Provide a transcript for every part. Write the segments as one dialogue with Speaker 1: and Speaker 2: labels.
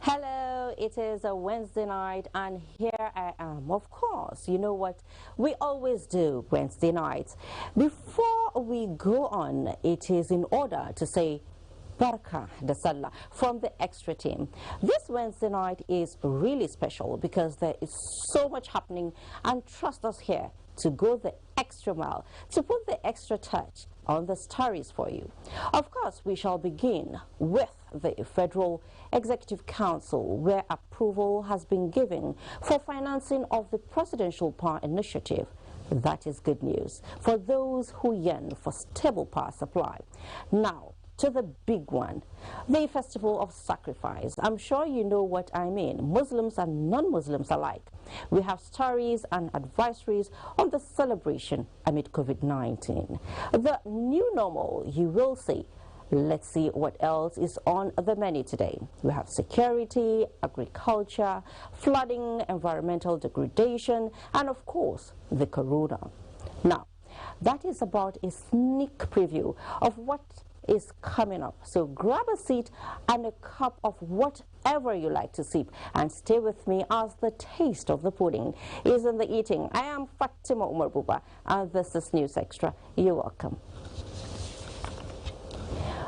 Speaker 1: Hello, it is a Wednesday night and here I am. Of course, you know what we always do Wednesday nights. Before we go on, it is in order to say Baraka de Sallah from the extra team. This Wednesday night is really special because there is so much happening, and trust us here to go the extra mile, to put the extra touch on the stories for you. Of course, we shall begin with the Federal Executive Council, where approval has been given for financing of the Presidential Power Initiative. That is good news for those who yearn for stable power supply. Now, to the big one, the Festival of Sacrifice. I'm sure you know what I mean, Muslims and non-Muslims alike. We have stories and advisories on the celebration amid COVID-19. The new normal, you will see. Let's see what else is on the menu today. We have security, agriculture, flooding, environmental degradation, and of course, the corona. Now, that is about a sneak preview of what is coming up. So grab a seat and a cup of whatever you like to sip and stay with me as the taste of the pudding is in the eating. I am Fatima Umar Buba and this is News Extra. You're welcome.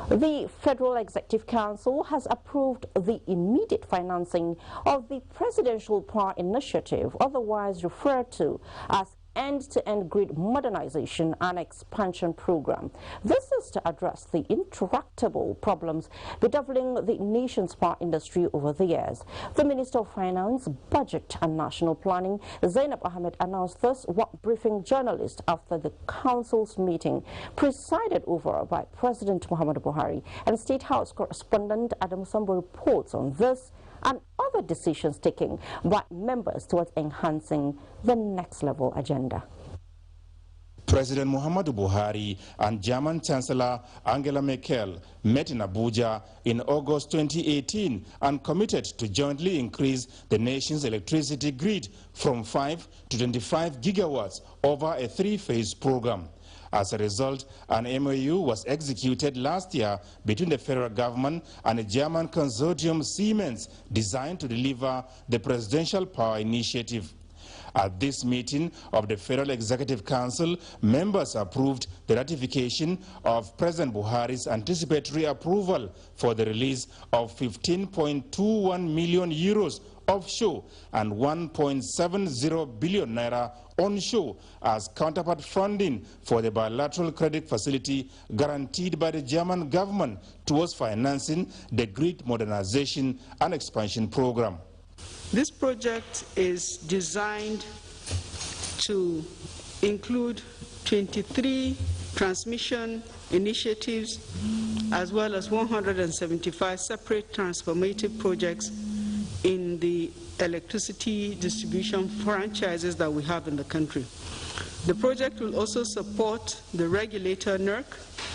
Speaker 1: The Federal Executive Council has approved the immediate financing of the Presidential Power Initiative, otherwise referred to as end-to-end grid modernization and expansion program. This is to address the intractable problems bedeviling the nation's power industry over the years. The Minister of Finance, Budget and National Planning, Zainab Ahmed, announced this while briefing journalists after the Council's meeting presided over by President Muhammadu Buhari. And State House correspondent Adam Sambo reports on this and other decisions taken by members towards enhancing the next level agenda.
Speaker 2: President Muhammadu Buhari and German Chancellor Angela Merkel met in Abuja in August 2018 and committed to jointly increase the nation's electricity grid from 5 to 25 gigawatts over a three-phase program. As a result, an MOU was executed last year between the federal government and a German consortium Siemens designed to deliver the Presidential Power Initiative. At this meeting of the Federal Executive Council, members approved the ratification of President Buhari's anticipatory approval for the release of 15.21 million euros offshore and 1.70 billion naira onshore as counterpart funding for the bilateral credit facility guaranteed by the German government towards financing the grid modernization and expansion program.
Speaker 3: This project is designed to include 23 transmission initiatives as well as 175 separate transformative projects in the electricity distribution franchises that we have in the country. The project will also support the regulator NERC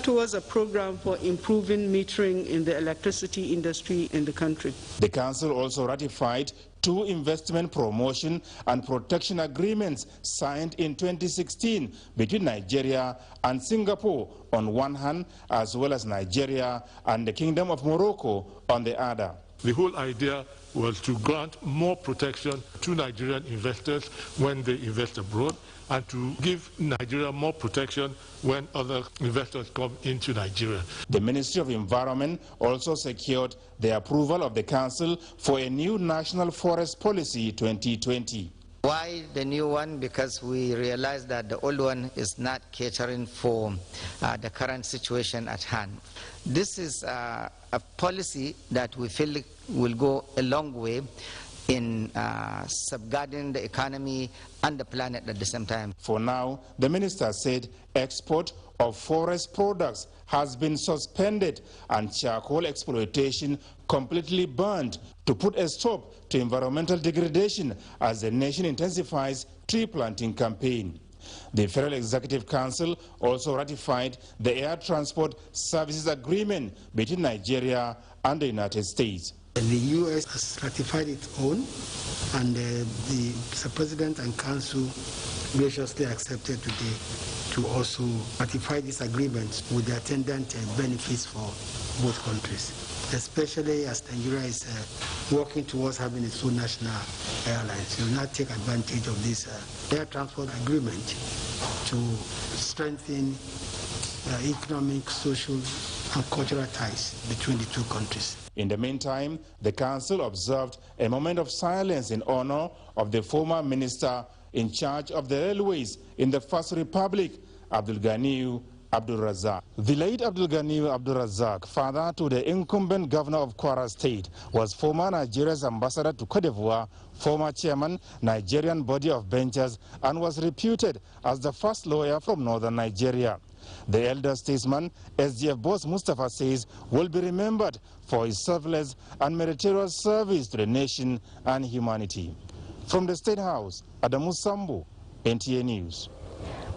Speaker 3: towards a program for improving metering in the electricity industry in the country.
Speaker 2: The Council also ratified 2 investment promotion and protection agreements signed in 2016 between Nigeria and Singapore on one hand, as well as Nigeria and the Kingdom of Morocco on the other.
Speaker 4: The whole idea was to grant more protection to Nigerian investors when they invest abroad, and to give Nigeria more protection when other investors come into Nigeria.
Speaker 2: The Ministry of Environment also secured the approval of the Council for a new National Forest Policy 2020.
Speaker 5: Why the new one? Because we realize that the old one is not catering for the current situation at hand. This is a policy that we feel will go a long way in safeguarding the economy and the planet at the same time.
Speaker 2: For now, the minister said export of forest products has been suspended and charcoal exploitation completely banned to put a stop to environmental degradation as the nation intensifies tree planting campaign. The Federal Executive Council also ratified the Air Transport Services Agreement between Nigeria and the United States.
Speaker 6: The U.S. has ratified its own, and the President and Council graciously accepted today to also ratify this agreement with the attendant benefits for both countries, especially as Nigeria is working towards having its own national airlines. It will not take advantage of this air transport agreement to strengthen economic, social, and cultural ties between the two countries.
Speaker 2: In the meantime, the council observed a moment of silence in honor of the former minister in charge of the railways in the First Republic, Abdul Ganiyu Abdul Razak. The late Abdul Ganiyu Abdul Razak, father to the incumbent governor of Kwara State, was former Nigeria's ambassador to Cote d'Ivoire, former chairman, Nigerian Body of Benchers, and was reputed as the first lawyer from northern Nigeria. The elder statesman, SDF boss Mustafa says, will be remembered for his selfless and meritorious service to the nation and humanity. From the State House, Adamu Sambu, NTA News.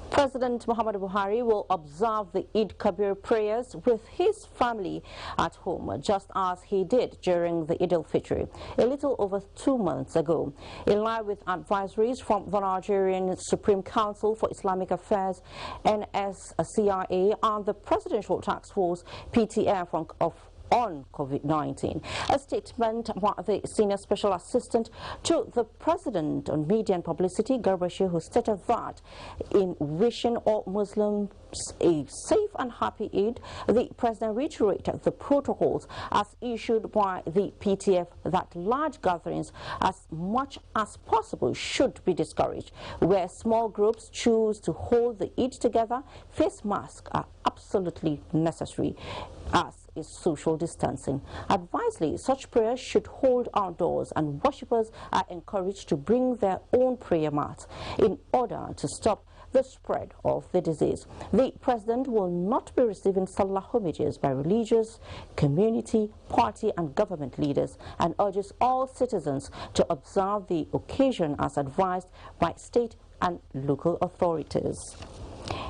Speaker 1: President Muhammadu Buhari will observe the Eid Kabir prayers with his family at home, just as he did during the Eid al-Fitr a little over 2 months ago. In line with advisories from the Nigerian Supreme Council for Islamic Affairs, NSCIA, and the Presidential Task Force, PTF, on COVID-19. A statement by the Senior Special Assistant to the President on Media and Publicity, Garba Shehu, stated that in wishing all Muslims a safe and happy Eid, the President reiterated the protocols as issued by the PTF that large gatherings as much as possible should be discouraged. Where small groups choose to hold the Eid together, face masks are absolutely necessary, as is social distancing. Advisedly, such prayers should hold outdoors, and worshippers are encouraged to bring their own prayer mats in order to stop the spread of the disease. The President will not be receiving Salah homages by religious, community, party and government leaders, and urges all citizens to observe the occasion as advised by state and local authorities.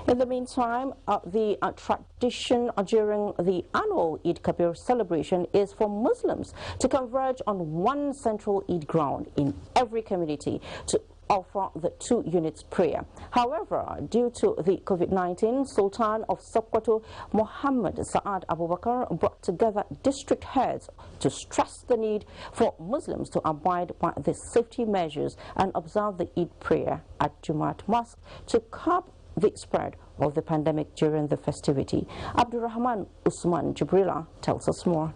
Speaker 1: In the meantime, the tradition during the annual Eid Kabir celebration is for Muslims to converge on one central Eid ground in every community to offer the 2 units prayer. However, due to the COVID-19, Sultan of Sokoto, Muhammad Saad Abubakar, brought together district heads to stress the need for Muslims to abide by the safety measures and observe the Eid prayer at Jumat Mosque to curb the spread of the pandemic during the festivity. Abdurrahman Usman Jibrila tells us more.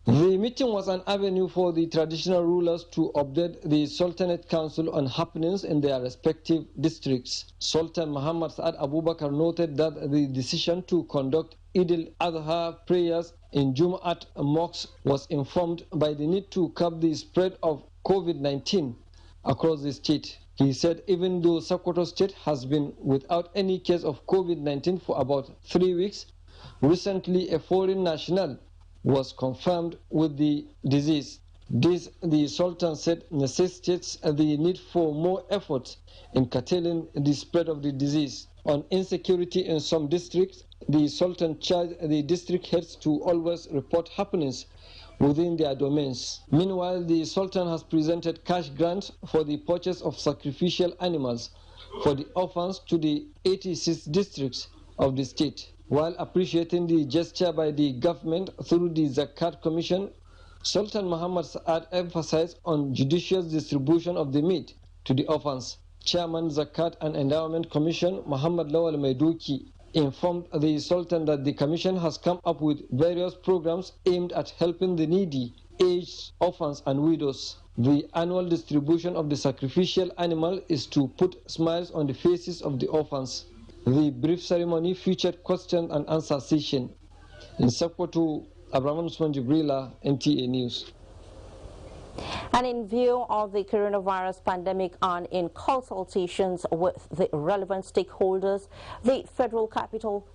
Speaker 7: The meeting was an avenue for the traditional rulers to update the Sultanate Council on happenings in their respective districts. Sultan Muhammad Saad Abubakar noted that the decision to conduct Eid al-Adha prayers in Jumu'at mosques was informed by the need to curb the spread of COVID-19 across the state. He said even though Sokoto State has been without any case of COVID-19 for about 3 weeks, recently a foreign national was confirmed with the disease. This, the Sultan said, necessitates the need for more efforts in curtailing the spread of the disease. On insecurity in some districts, the Sultan charged the district heads to always report happenings within their domains. Meanwhile, the Sultan has presented cash grants for the purchase of sacrificial animals for the orphans to the 86 districts of the state. While appreciating the gesture by the government through the Zakat Commission, Sultan Muhammad Saad emphasized on judicious distribution of the meat to the orphans. Chairman Zakat and Endowment Commission, Muhammad Lawal Maiduki, informed the Sultan that the Commission has come up with various programs aimed at helping the needy, aged, orphans and widows. The annual distribution of the sacrificial animal is to put smiles on the faces of the orphans. The brief ceremony featured question and answer session. In Sokoto, Abraham Usman Jibrila, NTA News.
Speaker 1: And in view of the coronavirus pandemic and in consultations with the relevant stakeholders, the Federal Capital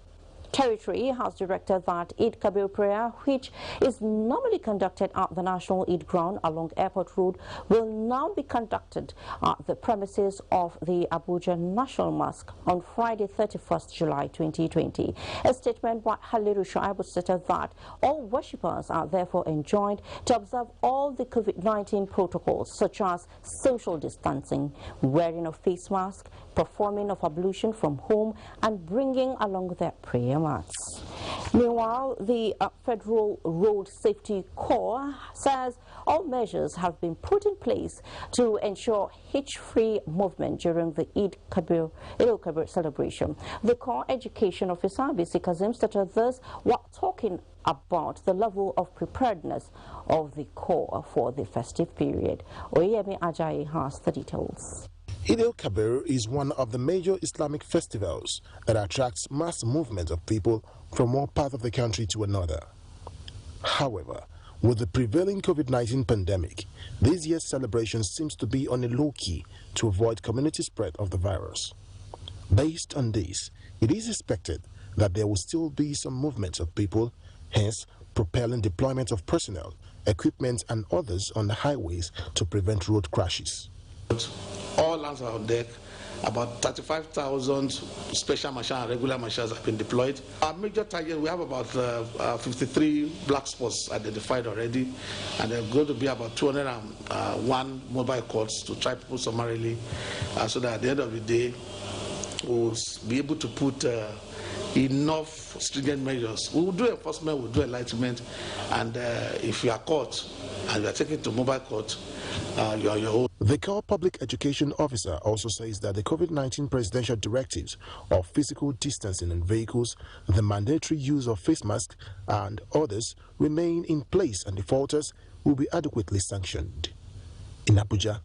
Speaker 1: Territory has directed that Eid Kabir prayer, which is normally conducted at the National Eid Ground along Airport Road, will now be conducted at the premises of the Abuja National Mosque on Friday, 31st July 2020. A statement by Haliru Shuaibu stated that all worshippers are therefore enjoined to observe all the COVID-19 protocols such as social distancing, wearing of face mask, performing of ablution from home, and bringing along their prayer much. Meanwhile, the Federal Road Safety Corps says all measures have been put in place to ensure hitch-free movement during the Eid al-Kabir celebration. The Corps Education Officer, BC Kazim, stated this while talking about the level of preparedness of the Corps for the festive period. Oyemi Ajayi has the details.
Speaker 8: Eid al-Kabir is one of the major Islamic festivals that attracts mass movement of people from one part of the country to another. However, with the prevailing COVID-19 pandemic, this year's celebration seems to be on a low key to avoid community spread of the virus. Based on this, it is expected that there will still be some movement of people, hence propelling deployment of personnel, equipment and others on the highways to prevent road crashes.
Speaker 9: All hands are on deck. About 35,000 special marshals and regular marshals have been deployed. Our major target, we have about 53 black spots identified already, and there are going to be about 201 mobile courts to try people summarily, so that at the end of the day, we'll be able to put enough stringent measures. We will do enforcement, we'll do enlightenment, and if you are caught and you are taken to mobile court, you are your own.
Speaker 8: The Corps Public Education Officer also says that the COVID-19 presidential directives of physical distancing in vehicles, the mandatory use of face masks and others remain in place, and defaulters will be adequately sanctioned. In Abuja,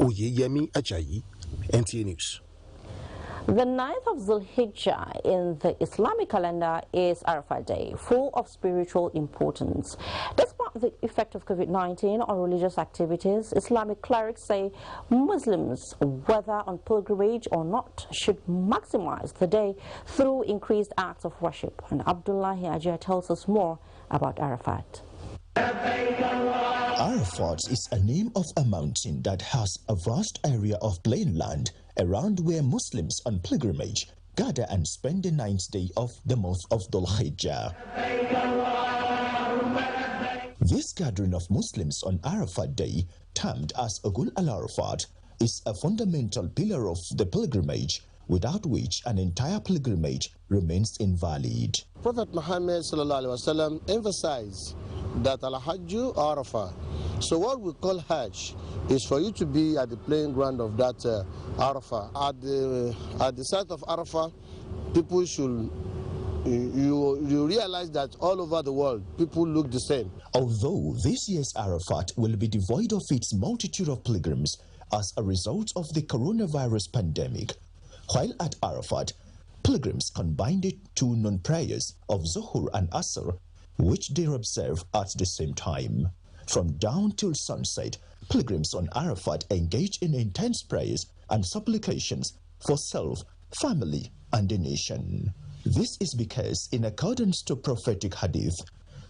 Speaker 8: Oyeyemi Ajayi, NTA News.
Speaker 1: The 9th of Zulhijjah in the Islamic calendar is Arafat Day, full of spiritual importance. Despite the effect of COVID-19 on religious activities, Islamic clerics say Muslims, whether on pilgrimage or not, should maximize the day through increased acts of worship. And Abdullahi Ajia tells us more about Arafat.
Speaker 10: Arafat is a name of a mountain that has a vast area of plain land around where Muslims on pilgrimage gather and spend the 9th day of the month of Dhul Hijjah. This gathering of Muslims on Arafat Day, termed as Ogul al-Arafat, is a fundamental pillar of the pilgrimage, without which an entire pilgrimage remains invalid.
Speaker 11: Prophet Muhammad emphasized that Al-Hajju Arafah. So what we call Hajj is for you to be at the playing ground of that Arafah. At the site of Arafah, people should, you realize that all over the world, people look the same.
Speaker 10: Although this year's Arafat will be devoid of its multitude of pilgrims as a result of the coronavirus pandemic, while at Arafat, pilgrims combined the two known prayers of Zuhur and Asr, which they observe at the same time. From dawn till sunset, pilgrims on Arafat engage in intense prayers and supplications for self, family, and the nation. This is because, in accordance to prophetic hadith,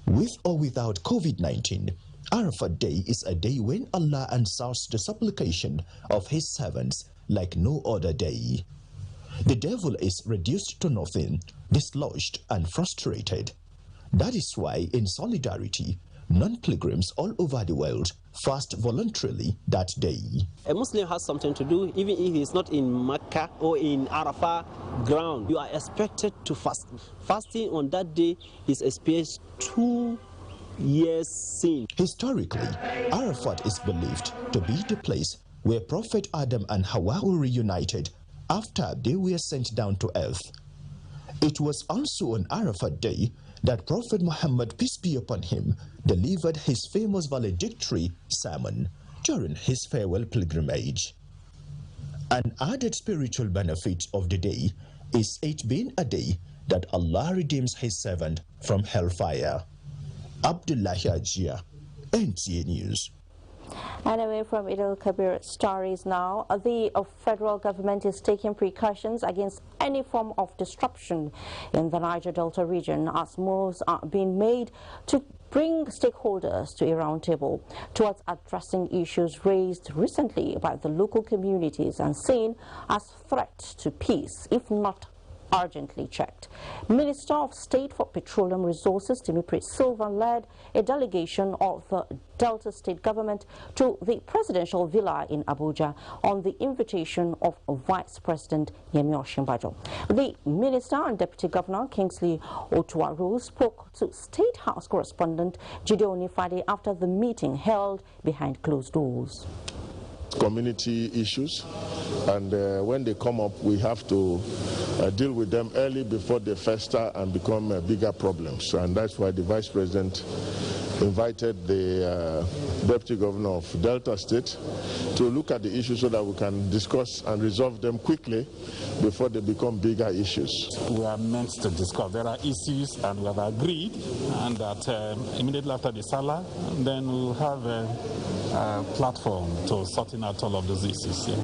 Speaker 10: with or without COVID-19, Arafat Day is a day when Allah answers the supplication of His servants like no other day. The devil is reduced to nothing, dislodged and frustrated. That is why, in solidarity, non-pilgrims all over the world fast voluntarily that day.
Speaker 12: A Muslim has something to do, even if he's not in Mecca or in Arafah ground. You are expected to fast. Fasting on that day is expiates 2 years' sin.
Speaker 10: Historically, Arafat is believed to be the place where Prophet Adam and Hawa were reunited after they were sent down to earth. It was also on Arafat Day that Prophet Muhammad, peace be upon him, delivered his famous valedictory sermon during his farewell pilgrimage. An added spiritual benefit of the day is it being a day that Allah redeems His servant from hellfire. Abdullahi Ajia, NTA News.
Speaker 1: And away from Eid al-Kabir stories now, the federal government is taking precautions against any form of disruption in the Niger Delta region as moves are being made to bring stakeholders to a roundtable towards addressing issues raised recently by the local communities and seen as threat to peace, if not urgently checked. Minister of State for Petroleum Resources Timothy Silva led a delegation of the Delta State government to the presidential villa in Abuja on the invitation of Vice President Yemi Osinbajo. The minister and Deputy Governor Kingsley Otuaru spoke to State House correspondent Gideon Ifade after the meeting held behind closed doors.
Speaker 13: Community issues, and when they come up, we have to deal with them early before they fester and become bigger problems. And that's why the Vice President invited the Deputy Governor of Delta State to look at the issues so that we can discuss and resolve them quickly before they become bigger issues.
Speaker 14: We are meant to discuss. There are issues, and we have agreed, and that immediately after the Salah, then we'll have a platform to sorting out all of those issues. Yeah.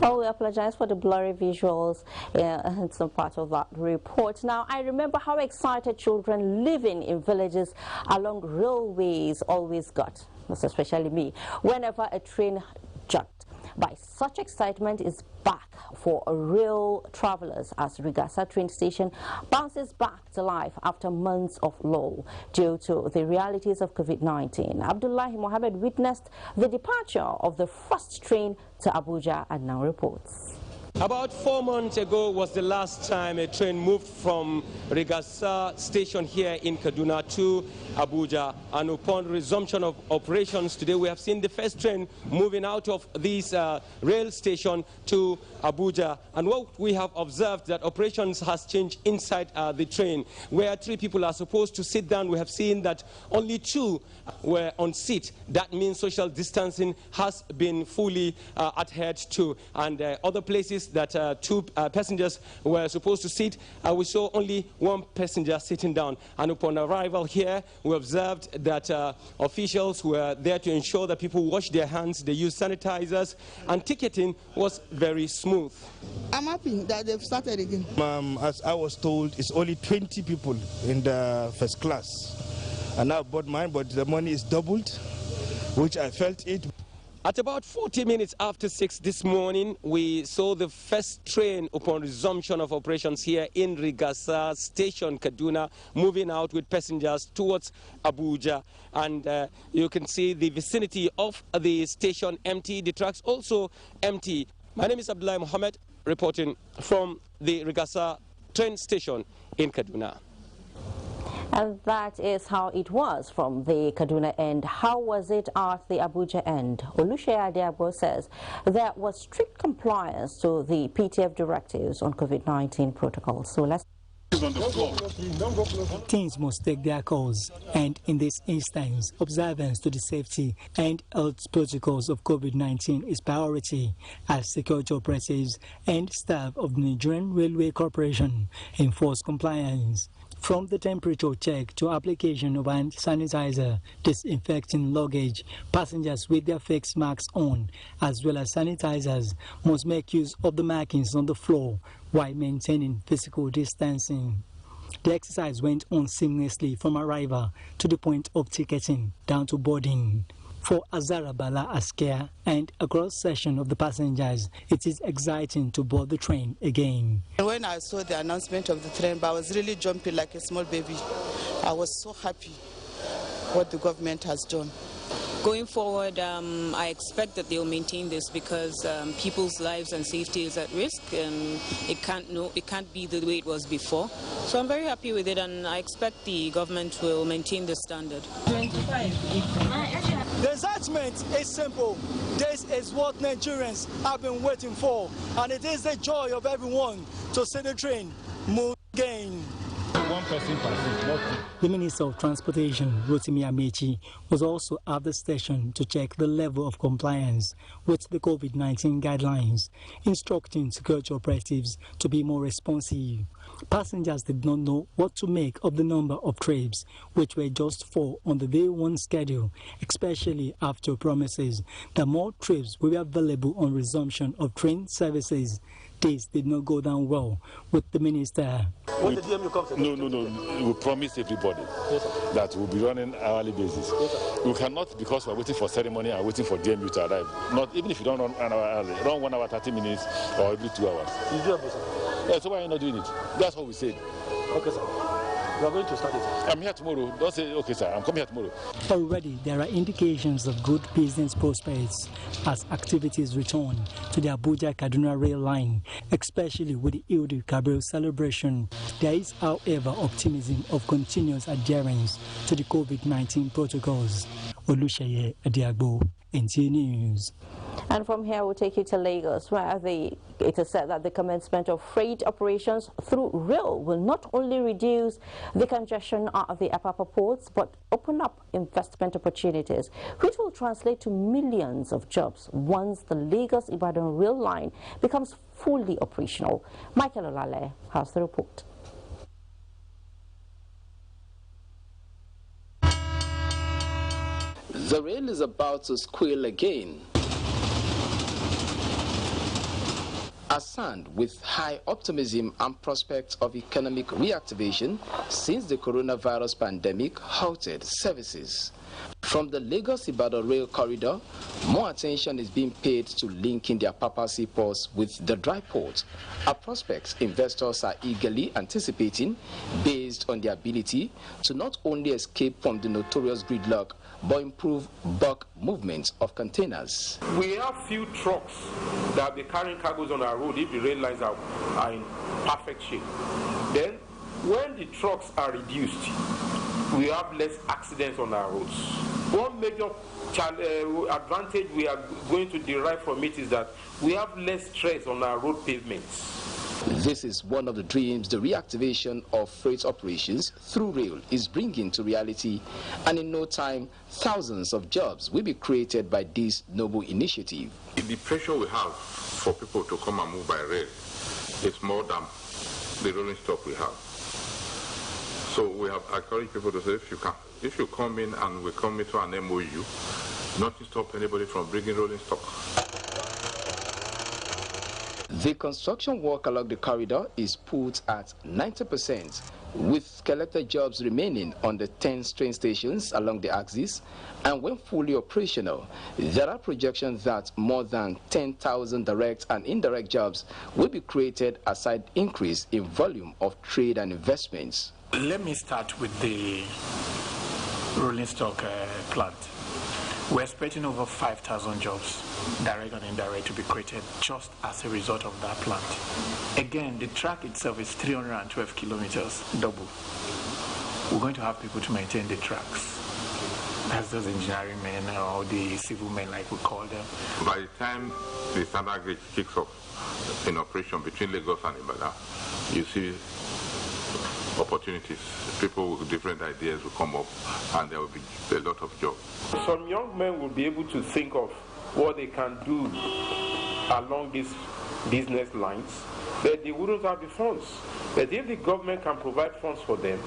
Speaker 1: Oh, we apologize for the blurry visuals and some part of that report. Now, I remember how excited children living in villages along railways always got, most especially me, whenever a train jerked. By such excitement is back for rail travelers as Rigasa train station bounces back to life after months of lull due to the realities of COVID-19. Abdullahi Mohammed witnessed the departure of the first train to Abuja and now reports.
Speaker 15: About 4 months ago was the last time a train moved from Rigasa station here in Kaduna to Abuja, and upon resumption of operations today we have seen the first train moving out of this rail station to Abuja. And what we have observed that operations has changed inside the train. Where 3 people are supposed to sit down, we have seen that only 2 were on seat. That means social distancing has been fully adhered to, and other places that 2 passengers were supposed to sit, we saw only 1 passenger sitting down. And upon arrival here, we observed that officials were there to ensure that people wash their hands, they use sanitizers, and ticketing was very smooth.
Speaker 16: I'm happy that they've started again.
Speaker 17: As I was told, it's only 20 people in the first class. And I bought mine, but the money is doubled, which I felt it.
Speaker 15: At about 40 minutes after 6 this morning, we saw the first train upon resumption of operations here in Rigasa Station, Kaduna, moving out with passengers towards Abuja. And you can see the vicinity of the station empty, the tracks also empty. My name is Abdullahi Mohammed, reporting from the Rigasa train station in Kaduna.
Speaker 1: And that is how it was from the Kaduna end. How was it at the Abuja end? Oluseyi Adiabo says there was strict compliance to the PTF directives on COVID-19 protocols. So let's...
Speaker 18: Things must take their course, and in this instance, observance to the safety and health protocols of COVID-19 is priority as security operatives and staff of the Nigerian Railway Corporation enforce compliance. From the temperature check to application of hand sanitizer, disinfecting luggage, passengers with their face masks on, as well as sanitizers, must make use of the markings on the floor while maintaining physical distancing. The exercise went on seamlessly from arrival to the point of ticketing down to boarding. For Azara Bala Askia and a cross-section of the passengers, it is exciting to board the train again.
Speaker 16: When I saw the announcement of the train, I was really jumping like a small baby. I was so happy what the government has done.
Speaker 19: Going forward, I expect that they'll maintain this because people's lives and safety is at risk. It can't be the way it was before. So I'm very happy with it, and I expect the government will maintain the standard.
Speaker 20: The excitement is simple. This is what Nigerians have been waiting for, and it is the joy of everyone to see the train move again.
Speaker 18: The Minister of Transportation, Rotimi Amechi, was also at the station to check the level of compliance with the COVID-19 guidelines, instructing security operatives to be more responsive. Passengers did not know what to make of the number of trips, which were just 4 on the day 1 schedule, especially after promises that more trips will be available on resumption of train services This did not go down well with the minister.
Speaker 21: When the DMU comes, no. We promise everybody that we'll be running hourly basis. We cannot, because we're waiting for ceremony and waiting for DMU to arrive. Not even if you don't run an hour early, run 1 hour 30 minutes or every 2 hours. You do, sir? Yeah, so why are you not doing it? That's what we said. Okay, sir. We are going to start it. I'm here tomorrow. Don't say, okay, sir, I'm coming here tomorrow.
Speaker 18: Already, there are indications of good business prospects as activities return to the Abuja-Kaduna rail line, especially with the Eid Kabir celebration. There is, however, optimism of continuous adherence to the COVID-19 protocols. Olusheye Adiagbo, NTA News.
Speaker 1: And from here, we'll take you to Lagos, where it is said that the commencement of freight operations through rail will not only reduce the congestion at the Apapa ports, but open up investment opportunities, which will translate to millions of jobs once the Lagos-Ibadan rail line becomes fully operational. Michael Olale has the report.
Speaker 22: The rail is about to squeal again. Assand with high optimism and prospects of economic reactivation since the coronavirus pandemic halted services. From the Lagos-Ibadan rail corridor, more attention is being paid to linking the Apapa seaports with the dry port, a prospect investors are eagerly anticipating based on their ability to not only escape from the notorious gridlock, but improve bulk movement of containers.
Speaker 23: We have few trucks that will be carrying cargoes on our road if the rail lines are in perfect shape. Then, when the trucks are reduced, we have less accidents on our roads. One major advantage we are going to derive from it is that we have less stress on our road pavements.
Speaker 22: This is one of the dreams the reactivation of freight operations through rail is bringing to reality, and in no time, thousands of jobs will be created by this noble initiative.
Speaker 24: The pressure we have for people to come and move by rail is more than the rolling stock we have. So we have encouraged people to say, if you come in and we come into an MOU, nothing stops anybody from bringing rolling stock.
Speaker 22: The construction work along the corridor is put at 90%, with collected jobs remaining on the 10 train stations along the axis. And when fully operational, there are projections that more than 10,000 direct and indirect jobs will be created aside increase in volume of trade and investments.
Speaker 25: Let me start with the rolling stock plant. We're expecting over 5,000 jobs, direct and indirect, to be created just as a result of that plant. Again, the track itself is 312 kilometers, double. We're going to have people to maintain the tracks. That's those engineering men or the civil men, like we call them.
Speaker 24: By the time the standard gauge kicks off in operation between Lagos and Ibadan, you see opportunities. People with different ideas will come up and there will be a lot of jobs.
Speaker 23: Some young men will be able to think of what they can do along these business lines, but they wouldn't have the funds. But if the government can provide funds for them,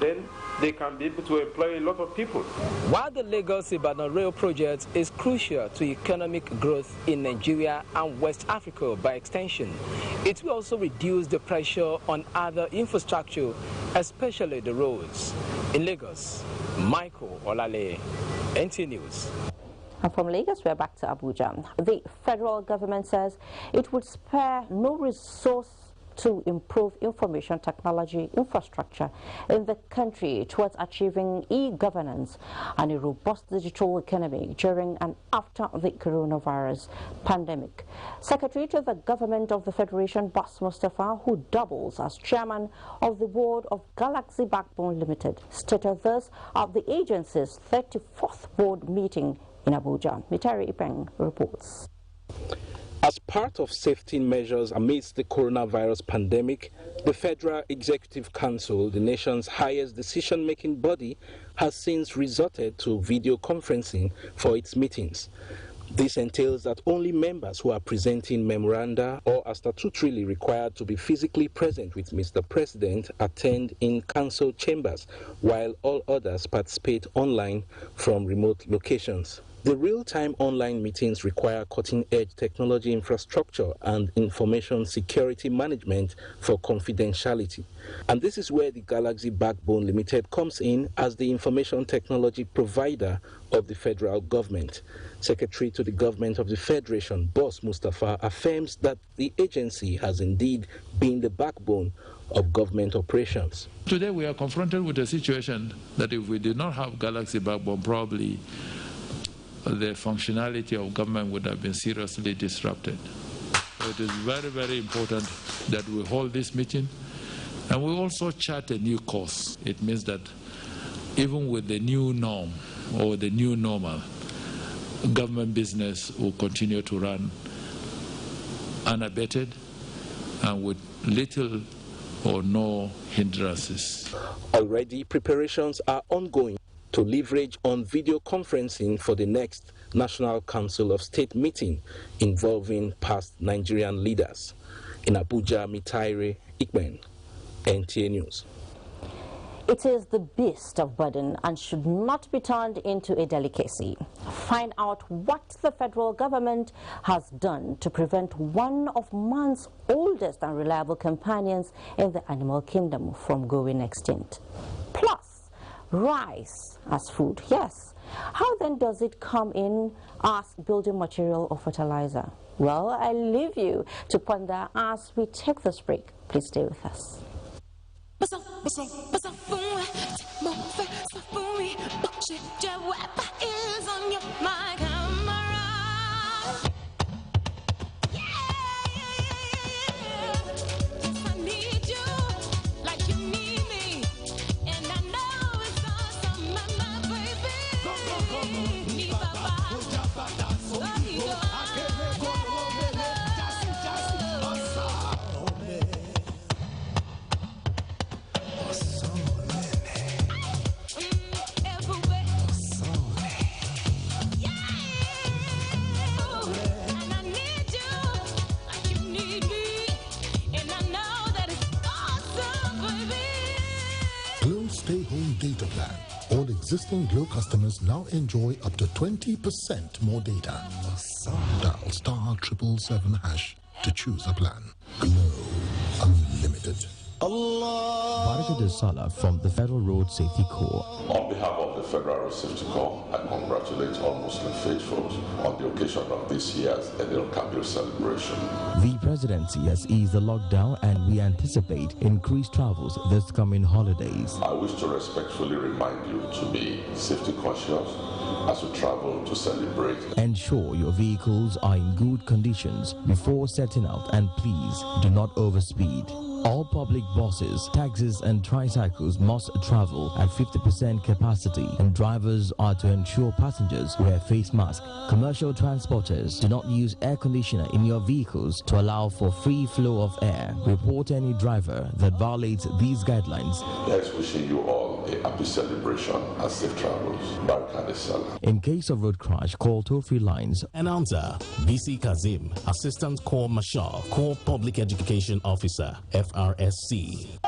Speaker 23: then they can be able to employ a lot of people.
Speaker 26: While the Lagos-Ibadan rail project is crucial to economic growth in Nigeria and West Africa by extension, it will also reduce the pressure on other infrastructure, especially the roads. In Lagos, Michael Olale, NTA News.
Speaker 1: And from Lagos, we're back to Abuja. The federal government says it would spare no resource to improve information technology infrastructure in the country towards achieving e-governance and a robust digital economy during and after the coronavirus pandemic. Secretary to the Government of the Federation, Bas Mustafa, who doubles as chairman of the board of Galaxy Backbone Limited, stated this at the agency's 34th board meeting in Abuja. Mitari Ipeng reports.
Speaker 27: As part of safety measures amidst the coronavirus pandemic, the Federal Executive Council, the nation's highest decision-making body, has since resorted to video conferencing for its meetings. This entails that only members who are presenting memoranda or are statutorily required to be physically present with Mr. President attend in council chambers, while all others participate online from remote locations. The real-time online meetings require cutting-edge technology infrastructure and information security management for confidentiality. And this is where the Galaxy Backbone Limited comes in as the information technology provider of the federal government. Secretary to the Government of the Federation, Boss Mustafa, affirms that the agency has indeed been the backbone of government operations.
Speaker 2: Today we are confronted with a situation that if we did not have Galaxy Backbone, probably the functionality of government would have been seriously disrupted. So it is very, very important that we hold this meeting, and we also chart a new course. It means that even with the new norm or the new normal, government business will continue to run unabated and with little or no hindrances.
Speaker 27: Already preparations are ongoing to leverage on video conferencing for the next National Council of State meeting involving past Nigerian leaders. In Abuja, Mitaire Ikben, NTA News.
Speaker 1: It is the beast of burden and should not be turned into a delicacy. Find out what the federal government has done to prevent one of man's oldest and reliable companions in the animal kingdom from going extinct. Plus, rice as food, yes. How then does it come in as building material or fertilizer? Well, I leave you to ponder as we take this break. Please stay with us.
Speaker 3: Stay-home data plan. All existing Glow customers now enjoy up to 20% more data. Dial *777# to choose a plan. Glow Unlimited.
Speaker 10: Baraka Salah from the Federal Road Safety Corps.
Speaker 24: On behalf of the Federal Road Safety Corps, I congratulate all Muslim faithfuls on the occasion of this year's Eid al-Kabir celebration.
Speaker 10: The presidency has eased the lockdown and we anticipate increased travels this coming holidays.
Speaker 24: I wish to respectfully remind you to be safety conscious as you travel to celebrate.
Speaker 10: Ensure your vehicles are in good conditions before setting out and please do not overspeed. All public buses, taxis and tricycles must travel at 50% capacity and drivers are to ensure passengers wear face masks. Commercial transporters do not use air conditioner in your vehicles to allow for free flow of air. Report any driver that violates these guidelines.
Speaker 24: Yes, wishing you all a happy celebration and safe travels. Baraka Salah.
Speaker 10: In case of road crash, call toll-free lines.
Speaker 4: Announcer BC Kazim, Assistant Corps Marshal, Corps Public Education Officer, FRSC.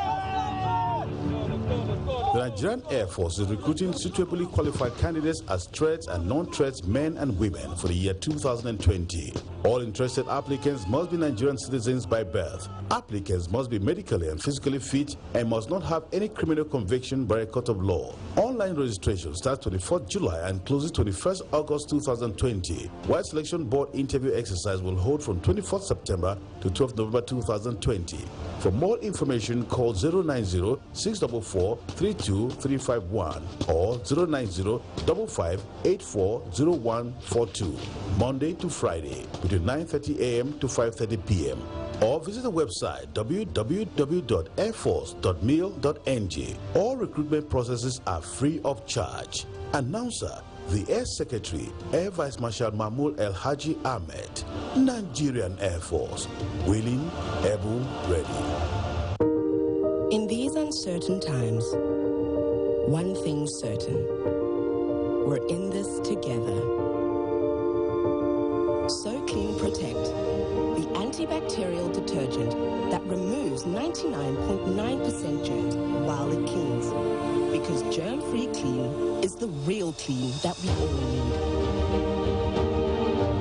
Speaker 5: The Nigerian Air Force is recruiting suitably qualified candidates as threats and non-threats men and women for the year 2020. All interested applicants must be Nigerian citizens by birth. Applicants must be medically and physically fit and must not have any criminal conviction by a court of law. Online registration starts 24th July and closes 21st August 2020. While Selection Board interview exercise will hold from 24th September to 12th November 2020. For more information, call 090-644-32351 or 090-5584-0142. Monday to Friday between 9:30 a.m. to 5:30 p.m. or visit the website www.airforce.mil.ng. All recruitment processes are free of charge. Announcer, the Air Secretary, Air Vice Marshal Mahmoud El Haji Ahmed, Nigerian Air Force, willing, able, ready.
Speaker 6: In these uncertain times, one thing's certain. We're in this together. So Clean Protect, the antibacterial detergent that removes 99.9% germs while it cleans. Because germ-free clean is the real clean that we all need.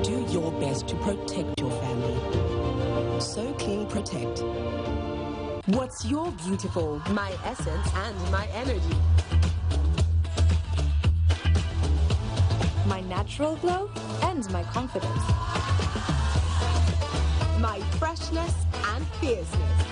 Speaker 6: Do your best to protect your family. So Clean Protect. What's your beautiful?
Speaker 7: My essence and my energy. My natural glow and my confidence. My freshness and fierceness.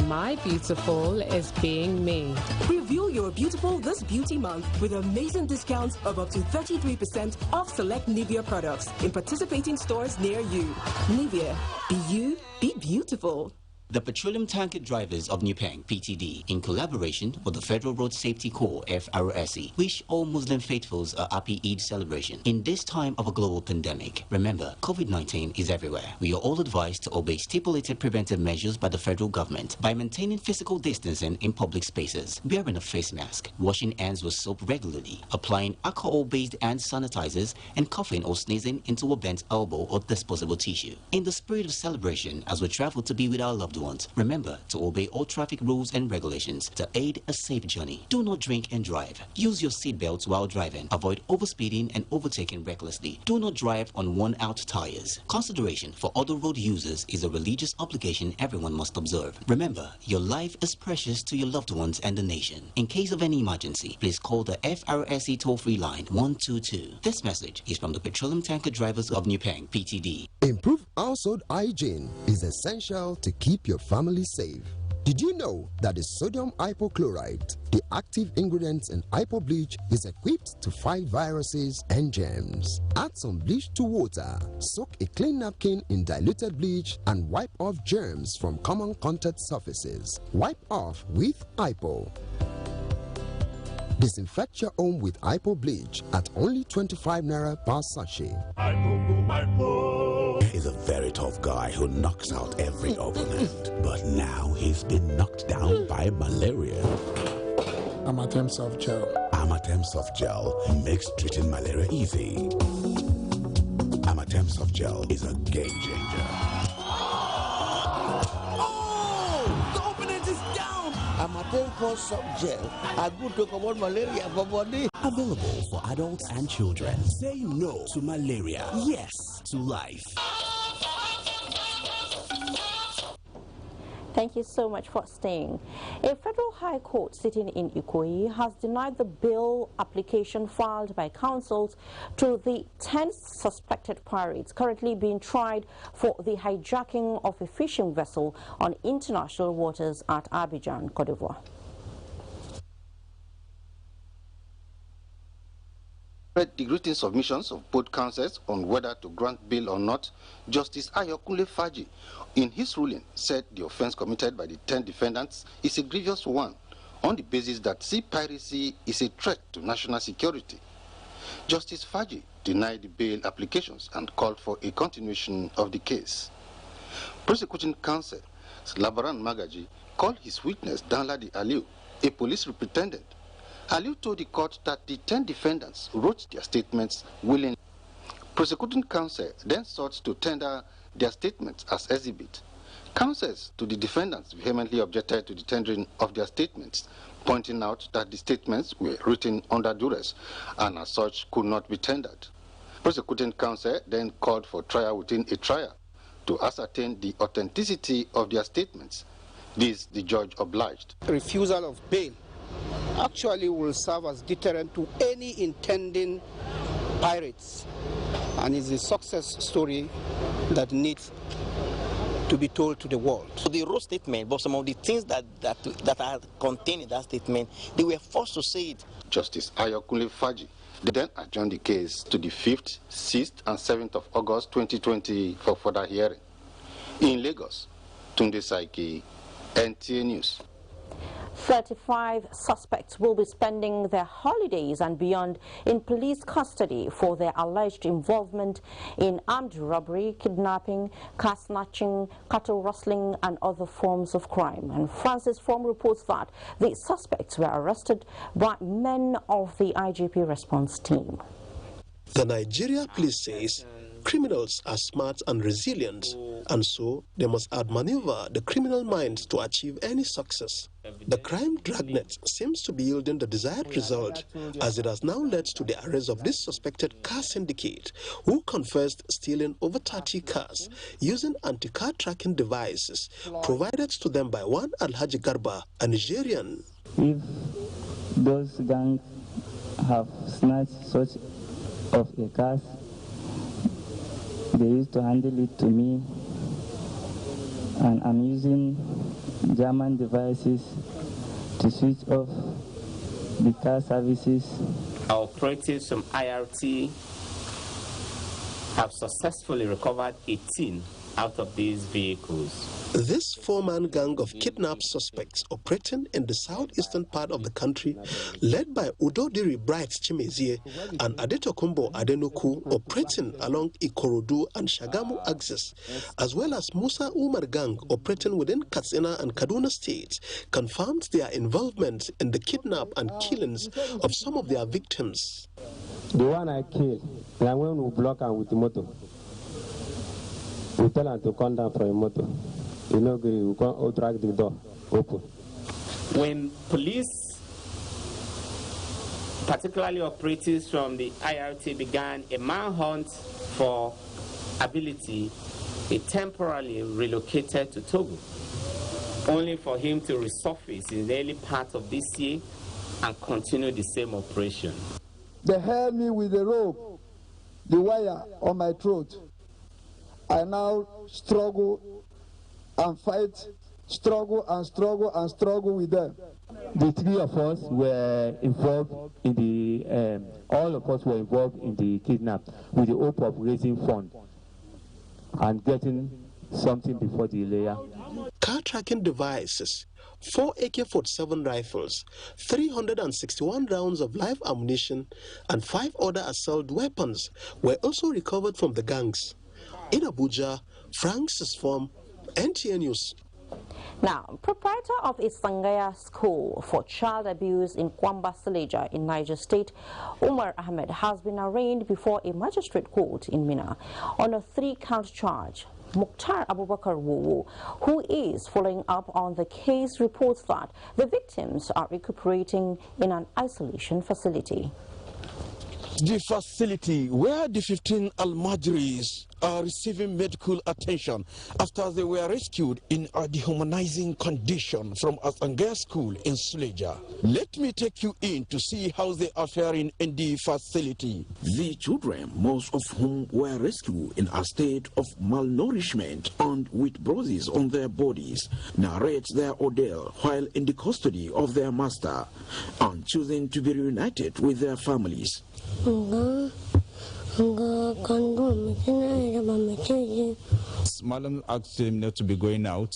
Speaker 8: My beautiful is being me.
Speaker 6: Reveal your beautiful this beauty month with amazing discounts of up to 33% off select Nivea products in participating stores near you. Nivea, be you, be beautiful.
Speaker 9: The Petroleum Tanker Drivers of Nupeng, PTD, in collaboration with the Federal Road Safety Corps, FRSC, wish all Muslim faithfuls a happy Eid celebration. In this time of a global pandemic, remember, COVID-19 is everywhere. We are all advised to obey stipulated preventive measures by the federal government by maintaining physical distancing in public spaces, wearing a face mask, washing hands with soap regularly, applying alcohol-based hand sanitizers, and coughing or sneezing into a bent elbow or disposable tissue. In the spirit of celebration, as we travel to be with our loved ones, remember to obey all traffic rules and regulations to aid a safe journey. Do not drink and drive. Use your seatbelts while driving. Avoid overspeeding and overtaking recklessly. Do not drive on worn-out tires. Consideration for other road users is a religious obligation everyone must observe. Remember, your life is precious to your loved ones and the nation. In case of any emergency, please call the FRSC toll-free line 122. This message is from the Petroleum Tanker Drivers of Nupeng, PTD.
Speaker 11: Improved household hygiene is essential to keep your family safe. Did you know that the sodium hypochlorite, the active ingredient in hypo bleach, is equipped to fight viruses and germs? Add some bleach to water, soak a clean napkin in diluted bleach, and wipe off germs from common contact surfaces. Wipe off with hypo. Disinfect your home with hypo bleach at only 25 naira per sachet.
Speaker 5: He's a very tough guy who knocks out every opponent. But now he's been knocked down by malaria.
Speaker 3: Amatem Soft Gel.
Speaker 5: Amatem Soft Gel makes treating malaria easy. Amatem Soft Gel is a game changer.
Speaker 12: Amatem Soft Gel are good to combat malaria for body.
Speaker 13: Available for adults and children. Say no to malaria. Yes to life.
Speaker 1: Thank you so much for staying. A federal high court sitting in Ikoyi has denied the bail application filed by counsels to the 10 suspected pirates currently being tried for the hijacking of a fishing vessel on international waters at Abidjan, Cote d'Ivoire.
Speaker 14: The written submissions of both counsels on whether to grant bail or not, Justice Ayokunle Faji, in his ruling, said the offense committed by the 10 defendants is a grievous one on the basis that sea piracy is a threat to national security. Justice Faji denied the bail applications and called for a continuation of the case. Prosecuting counsel Labaran Magaji called his witness Danladi Aliu, a police superintendent. Aliu told the court that the 10 defendants wrote their statements willingly. Prosecuting counsel then sought to tender their statements as exhibit. Counsels to the defendants vehemently objected to the tendering of their statements, pointing out that the statements were written under duress and as such could not be tendered. Prosecuting counsel then called for trial within a trial to ascertain the authenticity of their statements. This the judge obliged.
Speaker 12: Refusal of bail actually will serve as deterrent to any intending pirates, and is a success story that needs to be told to the world.
Speaker 28: So they wrote statement, but some of the things that are contained in that statement, they were forced to say it.
Speaker 14: Justice Ayokunle Faji then adjourned the case to the 5th, 6th, and 7th of August 2020 for further hearing. In Lagos, Tunde Saiki, NTA News.
Speaker 1: 35 suspects will be spending their holidays and beyond in police custody for their alleged involvement in armed robbery, kidnapping, car snatching, cattle rustling and other forms of crime. And Francis Form reports that the suspects were arrested by men of the IGP response team.
Speaker 29: The Nigeria police says
Speaker 15: criminals are smart and resilient, and so they must outmaneuver the criminal mind to achieve any success. The crime dragnet seems to be yielding the desired result, as it has now led to the arrest of this suspected car syndicate, who confessed stealing over 30 cars using anti-car tracking devices provided to them by one Alhaji Garba, a Nigerian.
Speaker 16: If those gangs have snatched such of a car, they used to handle it to me, and I'm using German devices to switch off the car services.
Speaker 17: Our operatives from IRT have successfully recovered 18 out of these vehicles.
Speaker 15: This four-man gang of kidnapped suspects operating in the southeastern part of the country, led by Udodiri Bright Chimezie and Adetokumbo Adenoku, operating along Ikorodu and Shagamu axis, as well as Musa Umar gang operating within Katsina and Kaduna states, confirmed their involvement in the kidnap and killings of some of their victims.
Speaker 18: The one I killed, I went to block her with the motor. We tell her to come down from a motor. You know, we can't drag the door open.
Speaker 17: When police, particularly operatives from the IRT, began a manhunt for ability, he temporarily relocated to Togo, only for him to resurface in the early part of this year and continue the same operation.
Speaker 19: They held me with the rope, the wire on my throat. I now struggle and fight, struggle and struggle and struggle with them.
Speaker 16: The three of us were involved in the, all of us were involved in the kidnap with the hope of raising funds and getting something before the layer.
Speaker 15: Car tracking devices, 4 AK-47 rifles, 361 rounds of live ammunition, and 5 other assault weapons were also recovered from the gangs. In Abuja, Francis Form, NTA News.
Speaker 1: Now, proprietor of a Sangaya school for child abuse in Kwamba Sileja in Niger State, Umar Ahmed, has been arraigned before a magistrate court in Minna on a 3-count charge. Mukhtar Abubakar Wowo, who is following up on the case, reports that the victims are recuperating in an isolation facility.
Speaker 20: The facility where the 15 Almajiris are receiving medical attention after they were rescued in a dehumanizing condition from a Sangaya school in Suleja. Let me take you in to see how they are faring in the facility. The children, most of whom were rescued in a state of malnourishment and with bruises on their bodies, narrate their ordeal while in the custody of their master and choosing to be reunited with their families.
Speaker 21: Malam asked them not to be going out,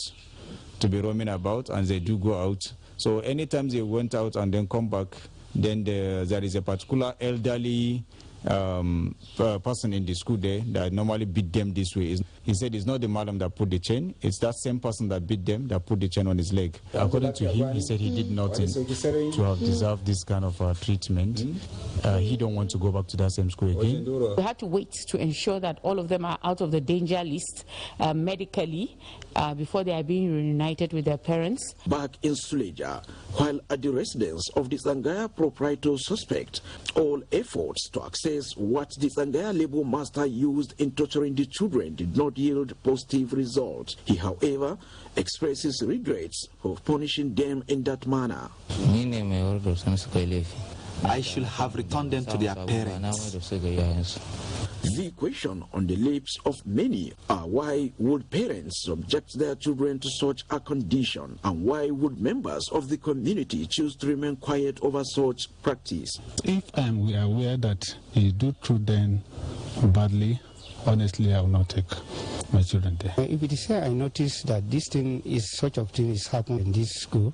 Speaker 21: to be roaming about, and they do go out. So anytime they went out and then come back, then there is a particular elderly person in the school there that normally beat them this way. He said it's not the madam that put the chain, it's that same person that beat them that put the chain on his leg. According to him, he said he did nothing to have deserved this kind of treatment. He don't want to go back to that same school again.
Speaker 22: We had to wait to ensure that all of them are out of the danger list medically before they are being reunited with their parents.
Speaker 20: Back in Suleja, while at the residence of the Sangaya proprietor suspect, all efforts to access what the Sangaya labor master used in torturing the children did not yield positive results. He, however, expresses regrets for punishing them in that manner.
Speaker 29: I should have returned them to their parents.
Speaker 20: The question on the lips of many are, why would parents subject their children to such a condition, and why would members of the community choose to remain quiet over such practice?
Speaker 30: If we are aware that you do treat them badly, honestly, I will not take my children there.
Speaker 31: If it is I notice that this thing is such a thing is happening in this school,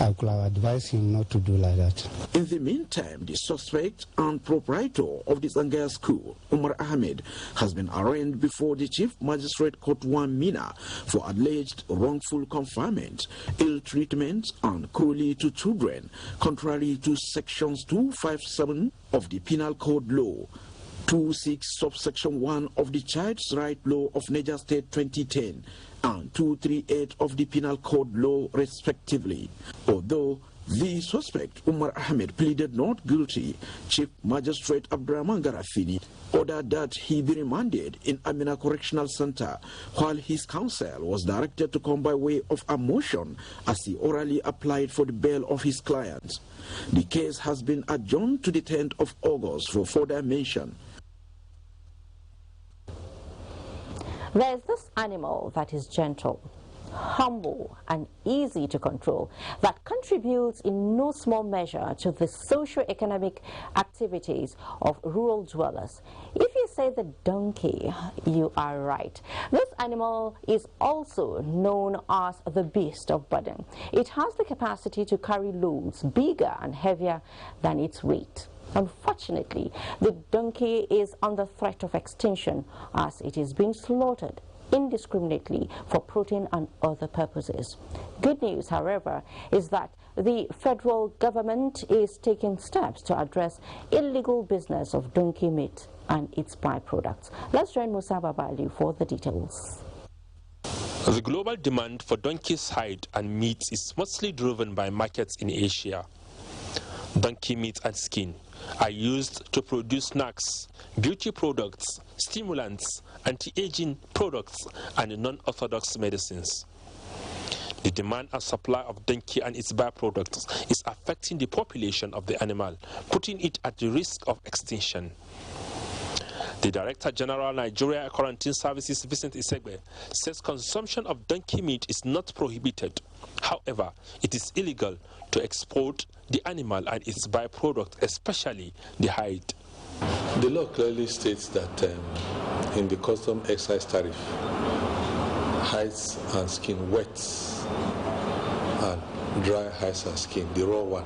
Speaker 31: I could advise him not to do like that.
Speaker 20: In the meantime, the suspect and proprietor of the Sangaya school, Umar Ahmed, has been arraigned before the Chief Magistrate Court 1 Minna for alleged wrongful confinement, ill treatment, and cruelty to children, contrary to sections 257 of the Penal Code Law. 26 subsection 1 of the Child's Right Law of Niger State 2010 and 238 of the Penal Code Law respectively. Although the suspect, Umar Ahmed, pleaded not guilty, Chief Magistrate Abdurrahman Garafini ordered that he be remanded in Amina Correctional Center, while his counsel was directed to come by way of a motion as he orally applied for the bail of his client. The case has been adjourned to the 10th of August for further mention.
Speaker 1: There's this animal that is gentle, humble and easy to control, that contributes in no small measure to the socio-economic activities of rural dwellers. If you say the donkey, you are right. This animal is also known as the beast of burden. It has the capacity to carry loads bigger and heavier than its weight. Unfortunately, the donkey is under threat of extinction as it is being slaughtered indiscriminately for protein and other purposes. Good news, however, is that the federal government is taking steps to address illegal business of donkey meat and its byproducts. Let's join Musa Babali for the details.
Speaker 2: The global demand for donkey's hide and meat is mostly driven by markets in Asia. Donkey meat and skin are used to produce snacks, beauty products, stimulants, anti-aging products, and non-orthodox medicines. The demand and supply of donkey and its byproducts is affecting the population of the animal, putting it at the risk of extinction. The Director General Nigeria Quarantine Services, Vincent Isegbe, says consumption of donkey meat is not prohibited. However, it is illegal to export the animal and its byproduct, especially the hide.
Speaker 4: The law clearly states that in the custom excise tariff, hides and skin, wet and dry hides and skin, the raw one,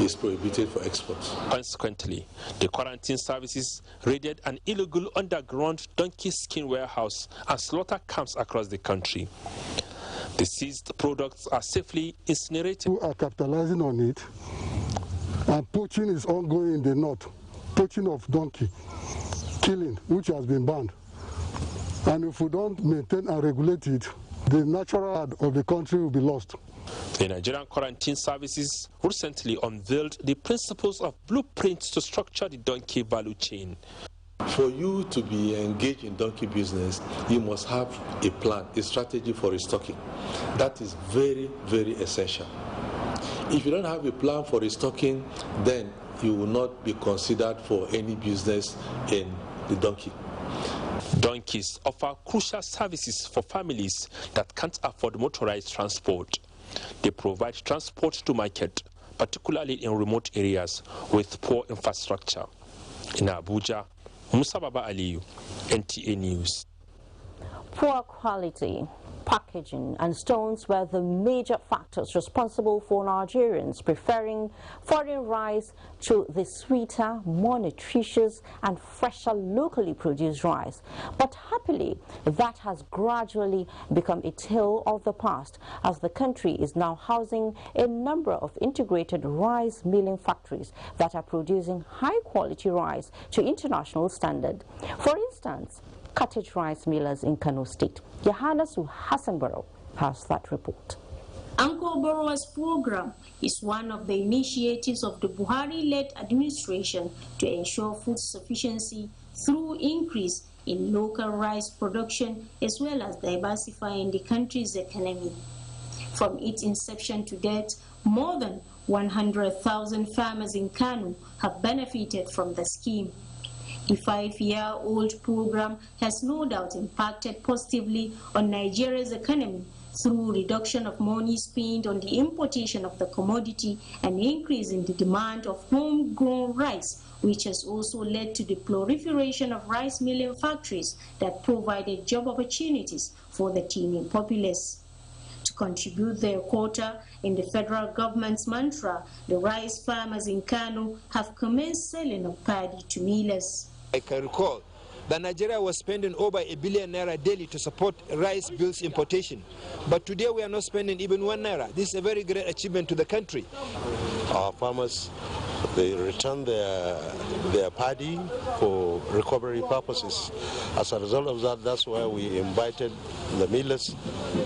Speaker 4: is prohibited for export.
Speaker 2: Consequently, the quarantine services raided an illegal underground donkey skin warehouse and slaughter camps across the country. The seized products are safely incinerated.
Speaker 6: We are capitalizing on it, and poaching is ongoing in the north. Poaching of donkey, killing, which has been banned. And if we don't maintain and regulate it, the natural heart of the country will be lost.
Speaker 2: The Nigerian Quarantine Services recently unveiled the principles of blueprints to structure the donkey value chain.
Speaker 4: For you to be engaged in donkey business, you must have a plan, a strategy for restocking. That is very, very essential. If you don't have a plan for restocking, then you will not be considered for any business in the donkey.
Speaker 2: Donkeys offer crucial services for families that can't afford motorized transport. They provide transport to market, particularly in remote areas with poor infrastructure. In Abuja, Musa Baba Aliyu, NTA News.
Speaker 1: Poor quality packaging and stones were the major factors responsible for Nigerians preferring foreign rice to the sweeter, more nutritious and fresher locally produced rice. But happily, that has gradually become a tale of the past, as the country is now housing a number of integrated rice milling factories that are producing high-quality rice to international standard. For instance, cottage rice millers in Kano State. Yohannes Hassanborough has that report.
Speaker 7: Uncle Borrowers program is one of the initiatives of the Buhari-led administration to ensure food sufficiency through increase in local rice production as well as diversifying the country's economy. From its inception to date, more than 100,000 farmers in Kano have benefited from the scheme. The 5-year-old program has no doubt impacted positively on Nigeria's economy through reduction of money spent on the importation of the commodity and increase in the demand of homegrown rice, which has also led to the proliferation of rice milling factories that provided job opportunities for the teeming populace. To contribute their quota in the federal government's mantra, the rice farmers in Kano have commenced selling of paddy to millers.
Speaker 8: I can recall that Nigeria was spending over ₦1 billion daily to support rice bills importation. But today we are not spending even ₦1. This is a very great achievement to the country.
Speaker 4: Our farmers
Speaker 3: They return their paddy for recovery purposes. As a result of that, that's why we invited the millers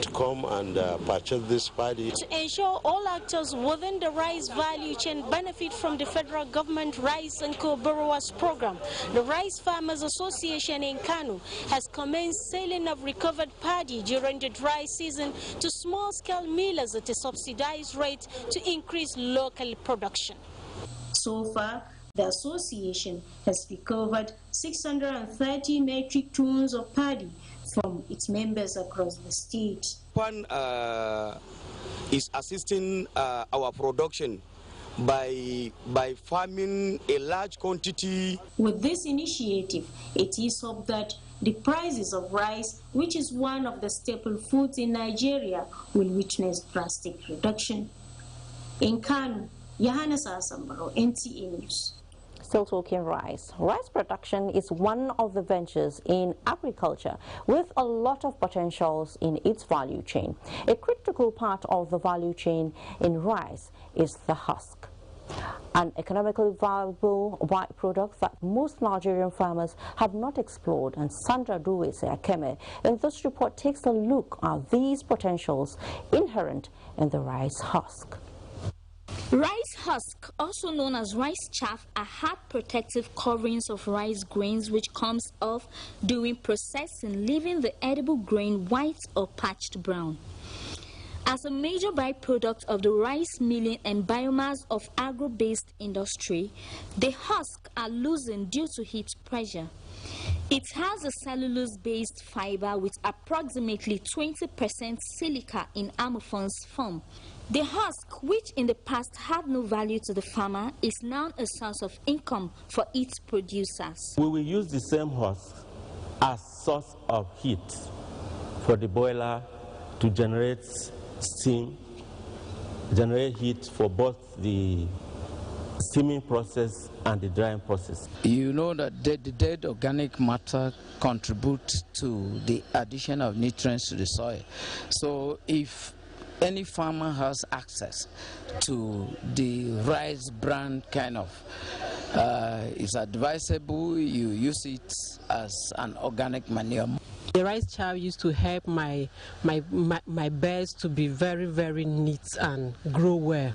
Speaker 3: to come and purchase this paddy.
Speaker 7: To ensure all actors within the rice value chain benefit from the federal government Rice and Co-Borrowers program, the Rice Farmers Association in Kano has commenced selling of recovered paddy during the dry season to small-scale millers at a subsidized rate to increase local production. So far, the association has recovered 630 metric tons of paddy from its members across the state.
Speaker 5: One is assisting our production by farming a large quantity.
Speaker 7: With this initiative, it is hoped that the prices of rice, which is one of the staple foods in Nigeria, will witness drastic reduction. In Kano, Yohana Sasambaro, NTA News.
Speaker 1: Still talking rice. Rice production is one of the ventures in agriculture with a lot of potentials in its value chain. A critical part of the value chain in rice is the husk, an economically viable byproduct that most Nigerian farmers have not explored. And Sandra Duwese Akeme in this report takes a look at these potentials inherent in the rice husk.
Speaker 9: Rice husk, also known as rice chaff, are hard protective coverings of rice grains which comes off during processing, leaving the edible grain white or patched brown. As a major byproduct of the rice milling and biomass of agro-based industry, the husks are loosened due to heat pressure. It has a cellulose-based fiber with approximately 20% silica in amorphous form. The husk, which in the past had no value to the farmer, is now a source of income for its producers.
Speaker 10: We will use the same husk as source of heat for the boiler to generate steam, generate heat for both the steaming process and the drying process.
Speaker 11: You know that the dead organic matter contributes to the addition of nutrients to the soil. So if any farmer has access to the rice bran kind of, it's advisable you use it as an organic manure.
Speaker 13: The rice chaff used to help my beds to be very, very neat and grow well.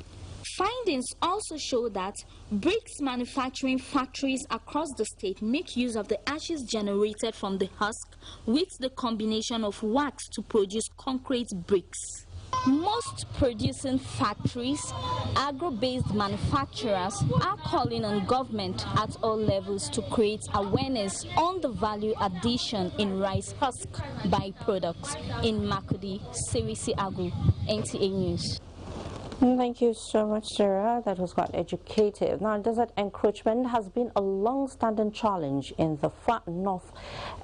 Speaker 9: Findings also show that bricks manufacturing factories across the state make use of the ashes generated from the husk with the combination of wax to produce concrete bricks. Most producing factories, agro-based manufacturers are calling on government at all levels to create awareness on the value addition in rice husk byproducts. In Makudi, Sewisi Agu, NTA News.
Speaker 1: Thank you so much, Sarah. That was quite educative. Now, desert encroachment has been a long-standing challenge in the far north.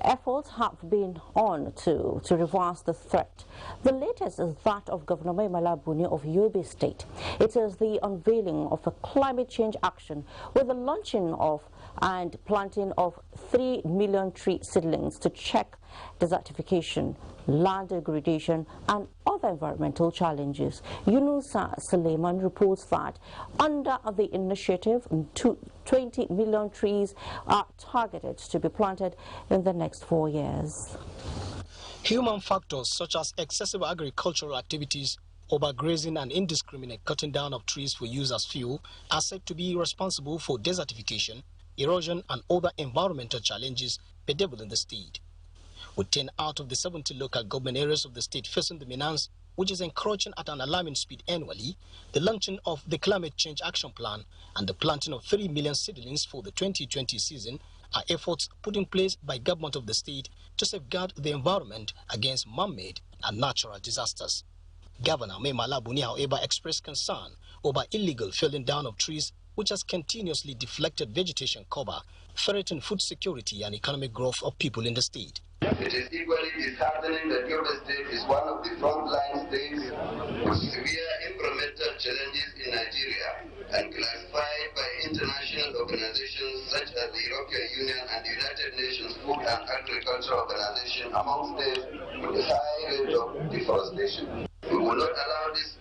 Speaker 1: Efforts have been on to reverse the threat. The latest is that of Governor Mai Mala Buni of Yobe State. It is the unveiling of a climate change action with the launching of and planting of 3 million tree seedlings to check desertification, land degradation, and other environmental challenges. Yunusa Suleiman reports that under the initiative, 20 million trees are targeted to be planted in the next 4 years.
Speaker 23: Human factors such as excessive agricultural activities, overgrazing, and indiscriminate cutting down of trees for use as fuel are said to be responsible for desertification, erosion, and other environmental challenges bedeviled in the state. With 10 out of the 70 local government areas of the state facing the menace, which is encroaching at an alarming speed annually, the launching of the Climate Change Action Plan and the planting of 3 million seedlings for the 2020 season are efforts put in place by government of the state to safeguard the environment against man-made and natural disasters. Governor Mai Mala Buni, however, expressed concern over illegal felling down of trees, which has continuously deflected vegetation cover, threatening food security and economic growth of people in the state.
Speaker 24: It is equally disheartening that Yobe State is one of the frontline states with severe environmental challenges in Nigeria and classified by international organizations such as the European Union and the United Nations Food and Agriculture Organization among states with a high rate of deforestation. We will not allow this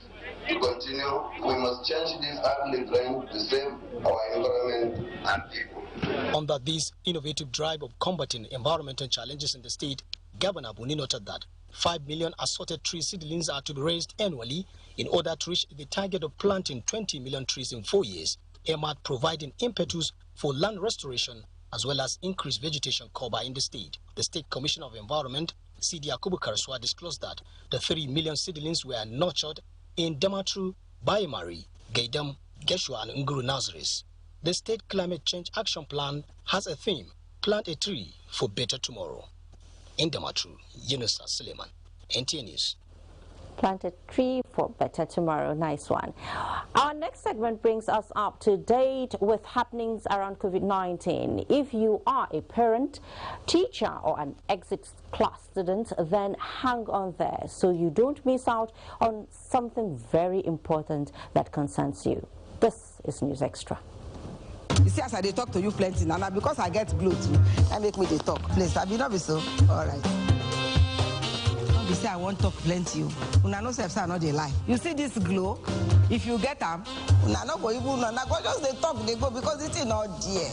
Speaker 24: to continue, we must change this ugly trend to save our environment and people.
Speaker 23: Under this innovative drive of combating environmental challenges in the state, Governor Buni noted that 5 million assorted tree seedlings are to be raised annually in order to reach the target of planting 20 million trees in 4 years, aimed at providing impetus for land restoration as well as increased vegetation cover in the state. The State Commissioner of Environment, Sidi Yakubu Karswa, disclosed that the 3 million seedlings were nurtured in Damatru, Bayamari, Gaidam, Geshua, and Nguru Nazaris. The State Climate Change Action Plan has a theme: plant a tree for better tomorrow. In Damatru, Yunusa Suleiman, NTA News.
Speaker 1: Plant a tree for better tomorrow. Nice one. Our next segment brings us up to date with happenings around COVID-19. If you are a parent, teacher, or an exit class student, then hang on there so you don't miss out on something very important that concerns you. This is News Extra.
Speaker 12: You see, as I talk to you plenty, Nana, because I get glue too, that make me they talk. Please, I be not be so. All right. You say I won't talk plenty. Una no self say not they lie. You see this glow? If you get them, una no go even una go just they talk they go because it's not there.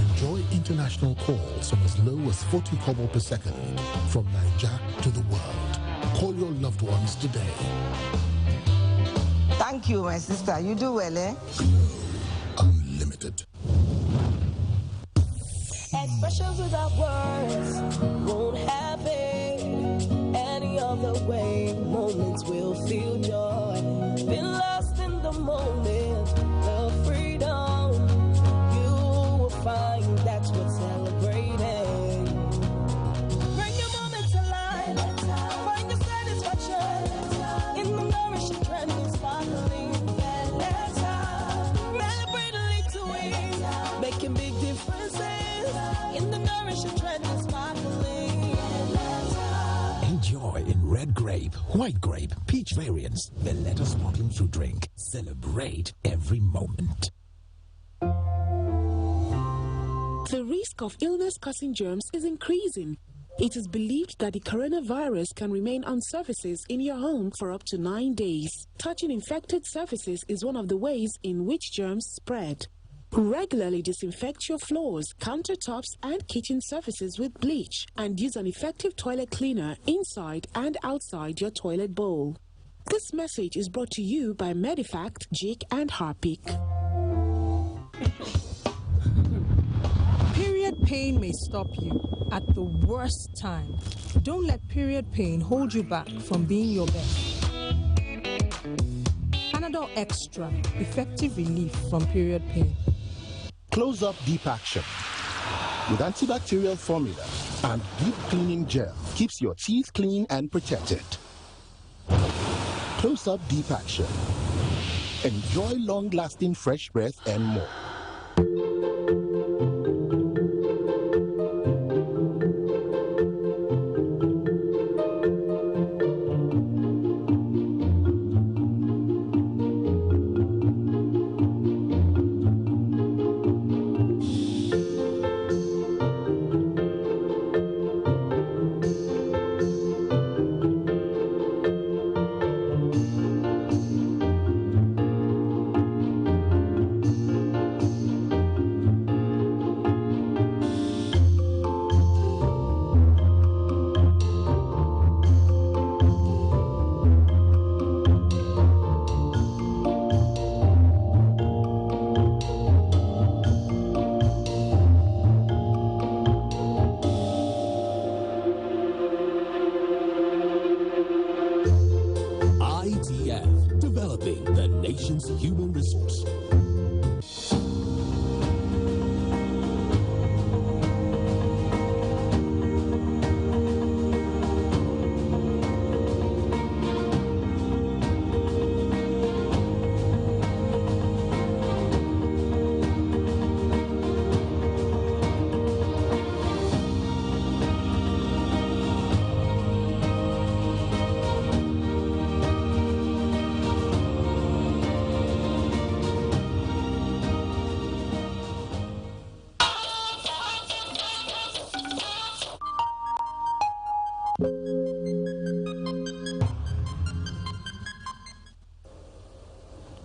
Speaker 14: Enjoy international calls from as low as 40 kobo per second from Nigeria to the world. Call your loved ones today.
Speaker 12: Thank you, my sister. You do well, eh?
Speaker 14: Glow Unlimited.
Speaker 15: Expressions without words won't happen any other way. Moments will feel joy. Been lost in the moment of freedom. You will find that's what's celebrating. Bring your moment to life. Find your satisfaction in the nourishing, trendy, sparkling Valentine. Celebrate a little win, making big differences in the nourishing, trendy, sparkling Valentine.
Speaker 14: Enjoy in red grape, white grape, peach variants. The Valletta sparkling fruit drink. Celebrate every moment.
Speaker 16: The risk of illness-causing germs is increasing. It is believed that the coronavirus can remain on surfaces in your home for up to 9 days. Touching infected surfaces is one of the ways in which germs spread. Regularly disinfect your floors, countertops, and kitchen surfaces with bleach, and use an effective toilet cleaner inside and outside your toilet bowl. This message is brought to you by Medifact, Jig, and Harpic.
Speaker 17: Period pain may stop you at the worst time. Don't let period pain hold you back from being your best. Panadol Extra, effective relief from period pain.
Speaker 14: Close-up deep action with antibacterial formula and deep cleaning gel keeps your teeth clean and protected. Close-up deep action. Enjoy long-lasting fresh breath and more.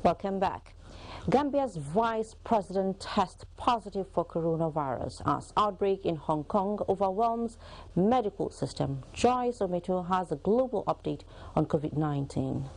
Speaker 1: Welcome back. Gambia's vice president tests positive for coronavirus as outbreak in Hong Kong overwhelms medical system. Joyce Ometo has a global update on COVID-19.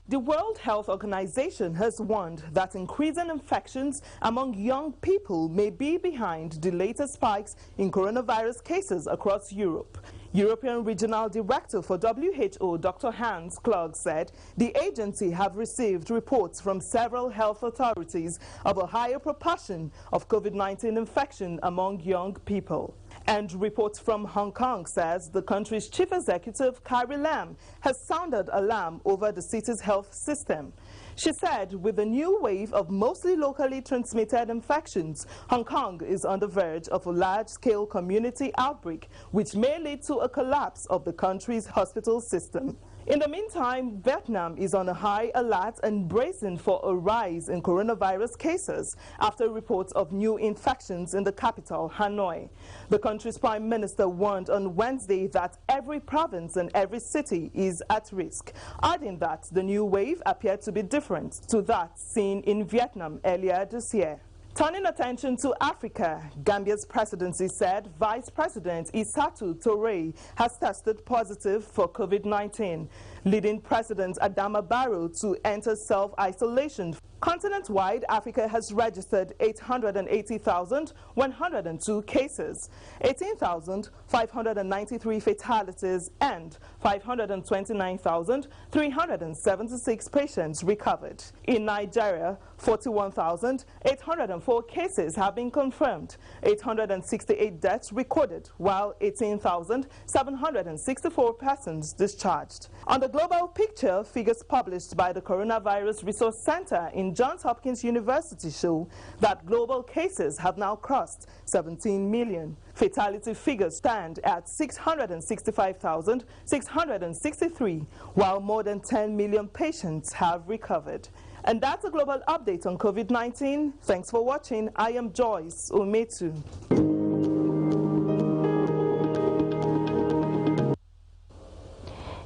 Speaker 18: The World Health Organization has warned that increasing infections among young people may be behind the latest spikes in coronavirus cases across Europe. European Regional Director for WHO, Dr. Hans Klug, said the agency have received reports from several health authorities of a higher proportion of COVID-19 infection among young people. And reports from Hong Kong says the country's chief executive, Carrie Lam, has sounded alarm over the city's health system. She said with the new wave of mostly locally transmitted infections, Hong Kong is on the verge of a large-scale community outbreak, which may lead to a collapse of the country's hospital system. In the meantime, Vietnam is on a high alert and bracing for a rise in coronavirus cases after reports of new infections in the capital, Hanoi. The country's prime minister warned on Wednesday that every province and every city is at risk, adding that the new wave appeared to be different to that seen in Vietnam earlier this year. Turning attention to Africa, Gambia's presidency said Vice President Issatu Toure has tested positive for COVID-19, leading President Adama Barrow to enter self-isolation. Continent-wide, Africa has registered 880,102 cases, 18,593 fatalities, and 529,376 patients recovered. In Nigeria, 41,804 cases have been confirmed, 868 deaths recorded, while 18,764 persons discharged. On the global picture, figures published by the Coronavirus Resource Center in Johns Hopkins University show that global cases have now crossed 17 million. Fatality figures stand at 665,663, while more than 10 million patients have recovered. And that's a global update on COVID-19. Thanks for watching. I am Joyce Ometu.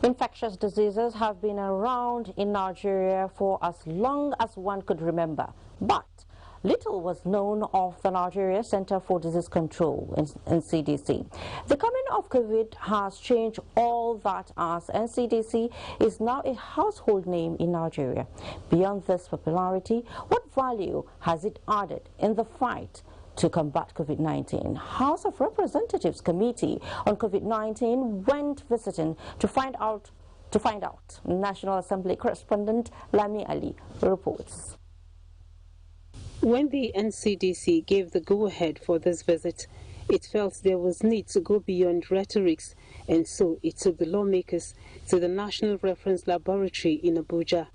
Speaker 1: Infectious diseases have been around in Nigeria for as long as one could remember, but little was known of the Nigeria Center for Disease Control, NCDC. The coming of COVID has changed all that, as NCDC is now a household name in Nigeria. Beyond this popularity, what value has it added in the fight to combat COVID-19? House of Representatives Committee on COVID-19 went visiting to find out. National Assembly correspondent Lami Ali reports.
Speaker 19: When the NCDC gave the go-ahead for this visit, it felt there was need to go beyond rhetorics, and so it took the lawmakers to the National Reference Laboratory in Abuja.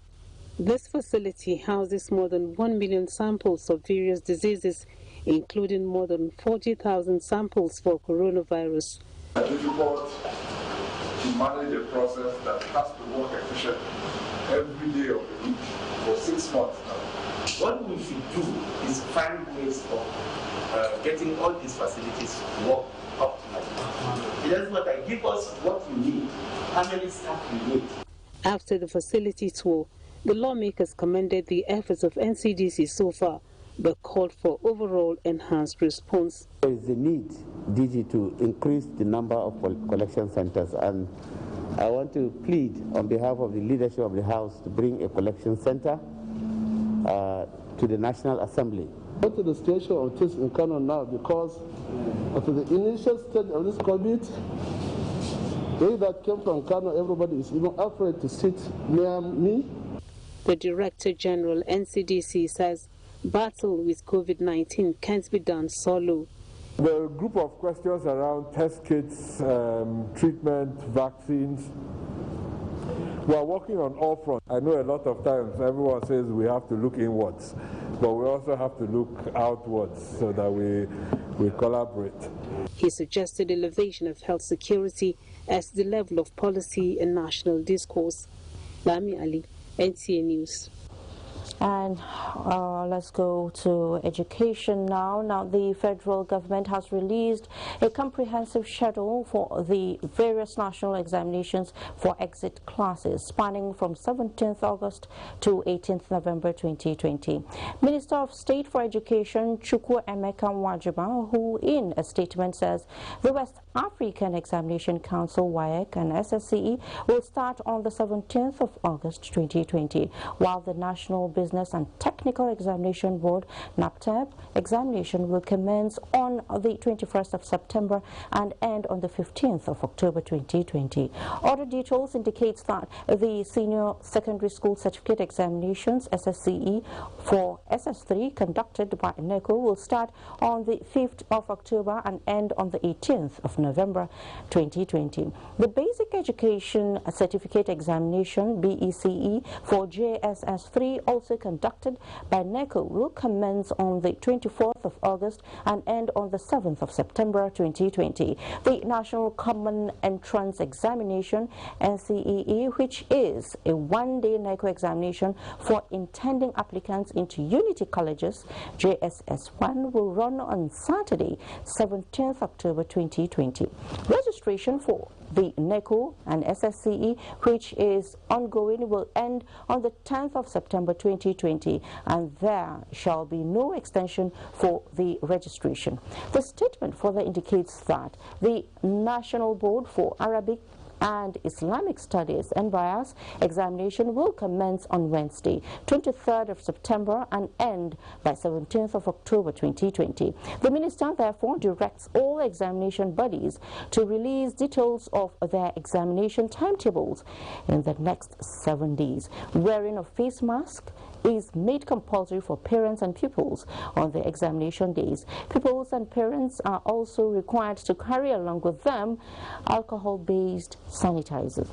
Speaker 19: This facility houses more than 1 million samples of various diseases, including more than 40,000 samples for coronavirus.
Speaker 21: It's difficult to manage a process that has to work efficiently every day of the week for 6 months now.
Speaker 22: What we should do is find ways of getting all these facilities to work optimally. It doesn't matter, give us what you need, how many staff you need.
Speaker 19: After the facility tour, the lawmakers commended the efforts of NCDC so far, but called for overall enhanced response.
Speaker 25: There is a need, DG, to increase the number of collection centers, and I want to plead on behalf of the leadership of the House to bring a collection center to the National Assembly.
Speaker 26: What is the situation of this in Kano now? Because after the initial stage of this COVID, they that came from Kano, everybody is even afraid to sit near me.
Speaker 19: The Director General NCDC says battle with COVID-19 can't be done solo.
Speaker 27: The group of questions around test kits, treatment, vaccines, we are working on all fronts. I know a lot of times everyone says we have to look inwards, but we also have to look outwards so that we collaborate.
Speaker 19: He suggested elevation of health security as the level of policy and national discourse. Lami Ali, NTA News.
Speaker 1: And let's go to education now. Now, the federal government has released a comprehensive schedule for the various national examinations for exit classes spanning from 17th August to 18th November 2020. Minister of State for Education Chukwu Emeka Wajiba, who in a statement says the West African Examination Council WAEC and SSCE will start on the 17th of August 2020, while the National Business and Technical Examination Board NAPTEB examination will commence on the 21st of September and end on the 15th of October 2020. Other details indicates that the Senior Secondary School Certificate Examinations SSCE for SS3 conducted by NECO will start on the 5th of October and end on the 18th of November 2020. The Basic Education Certificate Examination BECE for JSS3 also conducted by NECO will commence on the 24th of August and end on the 7th of September 2020. The National Common Entrance Examination NCEE, which is a one-day NECO examination for intending applicants into Unity Colleges, JSS1, will run on Saturday, 17th October 2020. Registration for the NECO and SSCE, which is ongoing, will end on the 10th of September 2020, and there shall be no extension for the registration. The statement further indicates that the National Board for Arabic and Islamic Studies (NBIAS) examination will commence on Wednesday, 23rd of September and end by 17th of October 2020. The minister therefore directs all examination bodies to release details of their examination timetables in the next 7 days. Wearing a face mask is made compulsory for parents and pupils on the examination days. Pupils and parents are also required to carry along with them alcohol-based sanitizers.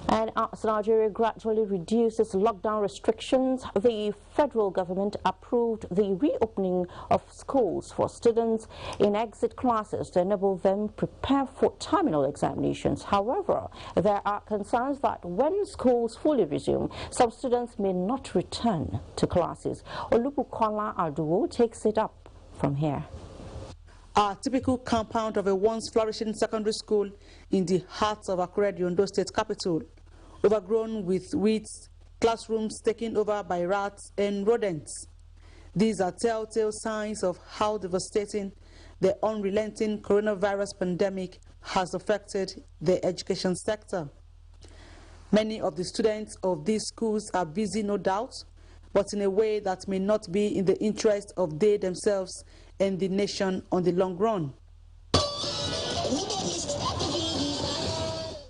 Speaker 1: And as Nigeria gradually reduces lockdown restrictions, the federal government approved the reopening of schools for students in exit classes to enable them prepare for terminal examinations. However, there are concerns that when schools fully resume, some students may not return to classes. Olubukola Aduwo takes it up from here.
Speaker 2: A typical compound of a once flourishing secondary school in the heart of Akure, the Ondo State capital, overgrown with weeds, classrooms taken over by rats and rodents. These are telltale signs of how devastating the unrelenting coronavirus pandemic has affected the education sector. Many of the students of these schools are busy, no doubt, but in a way that may not be in the interest of they themselves and the nation on the long run.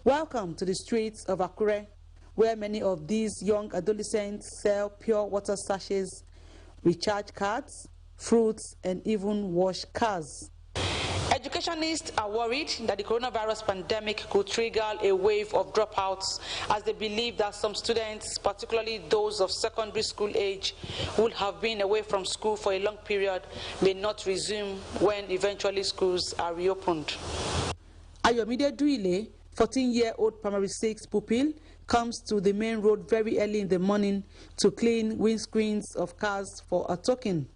Speaker 2: Welcome to the streets of Akure, where many of these young adolescents sell pure water sachets, recharge cards, fruits, and even wash cars. Educationists are worried that the coronavirus pandemic could trigger a wave of dropouts, as they believe that some students, particularly those of secondary school age, who have been away from school for a long period, may not resume when eventually schools are reopened. Ayomide Duile, 14-year-old primary 6 pupil, comes to the main road very early in the morning to clean windscreens of cars for a token.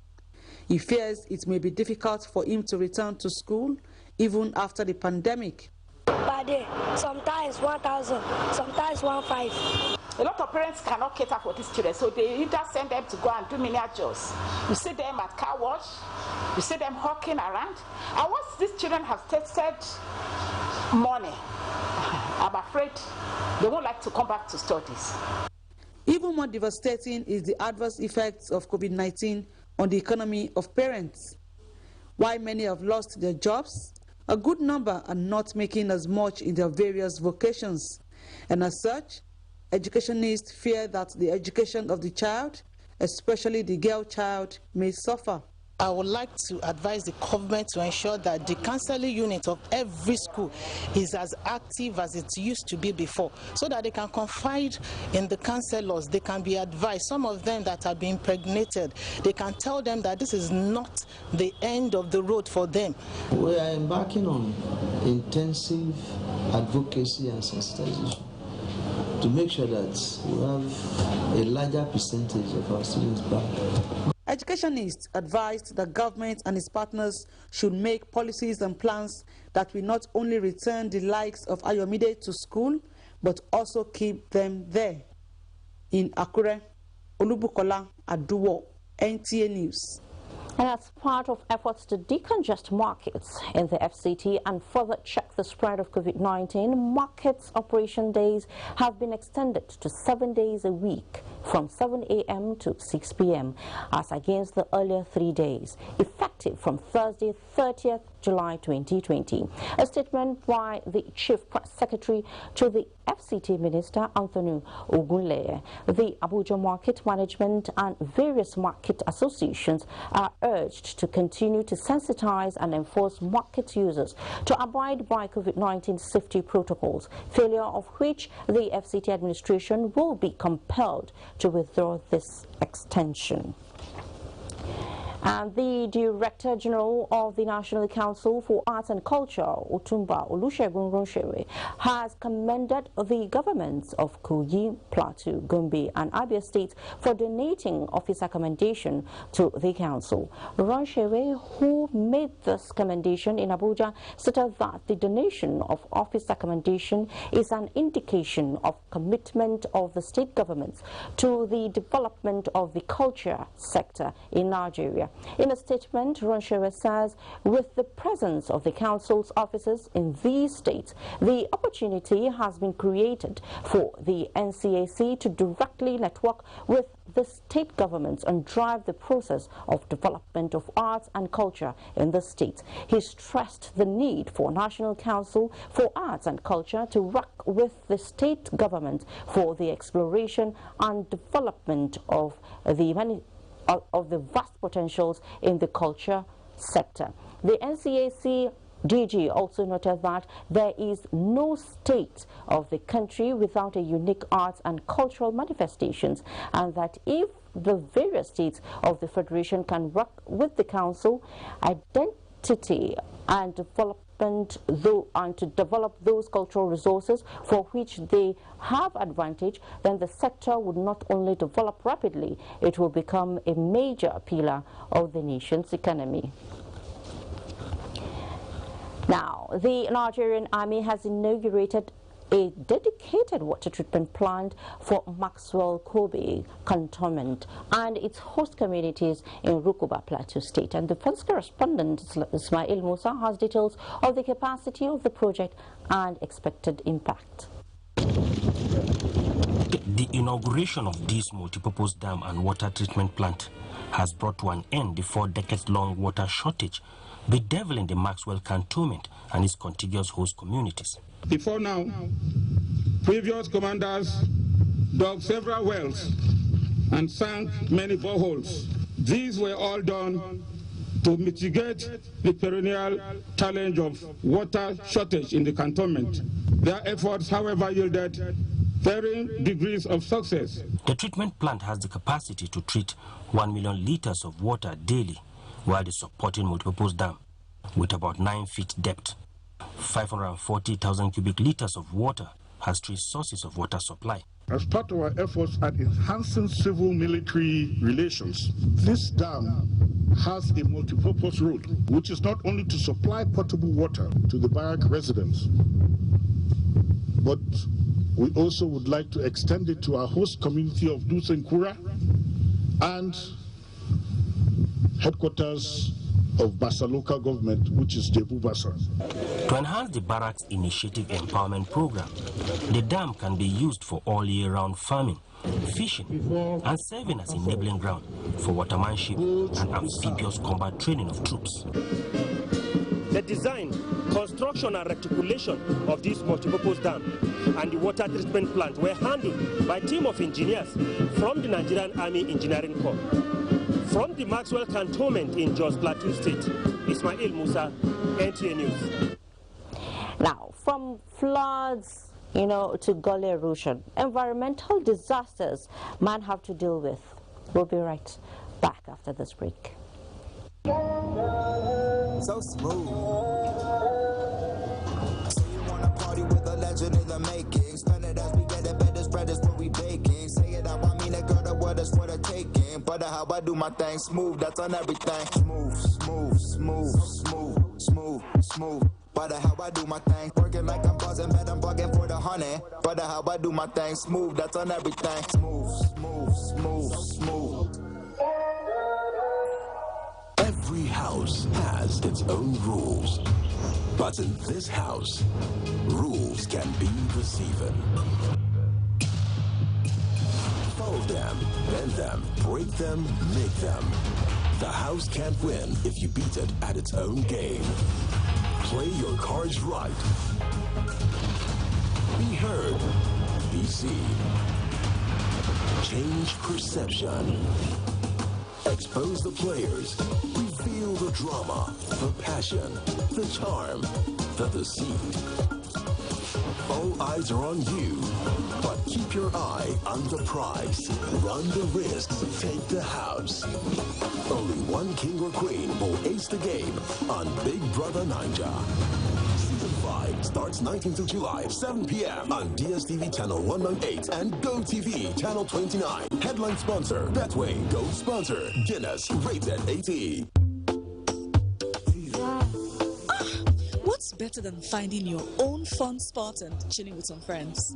Speaker 2: He fears it may be difficult for him to return to school even after the pandemic.
Speaker 3: Per day, sometimes 1,000, sometimes 1,500. A lot of parents cannot cater for these children, so they either send them to go and do menial jobs. You see them at car wash, you see them hawking around, and once these children have tasted money, I'm afraid they won't like to come back to studies.
Speaker 2: Even more devastating is the adverse effects of COVID-19 on the economy of parents. While many have lost their jobs, a good number are not making as much in their various vocations. And as such, educationists fear that the education of the child, especially the girl child, may suffer.
Speaker 4: I would like to advise the government to ensure that the counseling unit of every school is as active as it used to be before, so that they can confide in the counselors, they can be advised. Some of them that have been impregnated, they can tell them that this is not the end of the road for them.
Speaker 5: We are embarking on intensive advocacy and sensitization to make sure that we have a larger percentage of our students back.
Speaker 2: Educationists advised that government and its partners should make policies and plans that will not only return the likes of Ayomide to school, but also keep them there. In Akure, Olubukola Aduwo, NTA News.
Speaker 1: And as part of efforts to decongest markets in the FCT and further check the spread of COVID-19, markets operation days have been extended to 7 days a week from 7 a.m. to 6 p.m. as against the earlier 3 days, effective from Thursday, 30th July 2020. A statement by the Chief Press Secretary to the FCT Minister, Anthony Ogunleye. The Abuja Market Management and various market associations are urged to continue to sensitize and enforce market users to abide by COVID-19 safety protocols, failure of which the FCT administration will be compelled to withdraw this extension. And the Director General of the National Council for Arts and Culture, Otumba Olusegun Ronshewe, has commended the governments of Kogi, Plateau, Gombe and Abia states for donating office accommodation to the council. Ronshewe, who made this commendation in Abuja, stated that the donation of office accommodation is an indication of commitment of the state governments to the development of the culture sector in Nigeria. In a statement, Ronshewe says, with the presence of the council's offices in these states, the opportunity has been created for the NCAC to directly network with the state governments and drive the process of development of arts and culture in the state. He stressed the need for National Council for Arts and Culture to work with the state government for the exploration and development of the vast potentials in the culture sector. The NCAC DG also noted that there is no state of the country without a unique arts and cultural manifestations, and that if the various states of the Federation can work with the Council, identity and development and to develop those cultural resources for which they have advantage, then the sector would not only develop rapidly, it will become a major pillar of the nation's economy. Now, the Nigerian Army has inaugurated a dedicated water treatment plant for Maxwell Kobe Cantonment and its host communities in Rukuba Plateau State. And the first correspondent, Ismail Musa, has details of the capacity of the project and expected impact.
Speaker 6: The inauguration of this multipurpose dam and water treatment plant has brought to an end the 4 decades-long water shortage bedeviling the Maxwell Cantonment and its contiguous host communities.
Speaker 7: Before now, previous commanders dug several wells and sank many boreholes. These were all done to mitigate the perennial challenge of water shortage in the cantonment. Their efforts, however, yielded varying degrees of success.
Speaker 6: The treatment plant has the capacity to treat 1 million liters of water daily, while the supporting multipurpose dam, with about 9 feet depth, 540,000 cubic liters of water, has 3 sources of water supply.
Speaker 8: As part of our efforts at enhancing civil-military relations, this dam has a multipurpose role, which is not only to supply potable water to the barrack residents, but we also would like to extend it to our host community of Dusenkura and headquarters of Basa local government, which is Debu Basa.
Speaker 6: To enhance the barracks initiative empowerment program, the dam can be used for all year-round farming, fishing, and serving as enabling ground for watermanship and amphibious combat training of troops.
Speaker 10: The design, construction and reticulation of this multipurpose dam and the water treatment plant were handled by a team of engineers from the Nigerian Army Engineering Corps. From the Maxwell Cantonment in Jos Plateau State, Ismail Musa, NTA News.
Speaker 1: Now, from floods, to gully erosion, environmental disasters man have to deal with. We'll be right back after this break.
Speaker 11: So smooth. So you wanna party with a legend in the making. Spend it as we get it better.
Speaker 9: that's what I take in. But how I do my thing smooth, that's on everything. Smooth, smooth, smooth, smooth, smooth, smooth. But how I do my thing, working like I'm buzzing, bet I'm bugging for the honey. But how I do my thing smooth, that's on everything. Smooth, smooth, smooth, smooth.
Speaker 11: Every house has its own rules. But in this house, rules can be deceiving. Follow them, bend them, break them, make them. The house can't win if you beat it at its own game. Play your cards right. Be heard. Be seen. Change perception. Expose the players. Reveal the drama, the passion, the charm, the deceit. All eyes are on you, but keep your eye on the prize. Run the risks, take the house. Only one king or queen will ace the game on Big Brother Naija. Season 5 starts 19th of July, 7 p.m. on DSTV Channel 198 and GoTV Channel 29. Headline sponsor, Betway. Gold sponsor, Guinness. Rated 18.
Speaker 12: What's better than finding your own fun spot and chilling with some friends?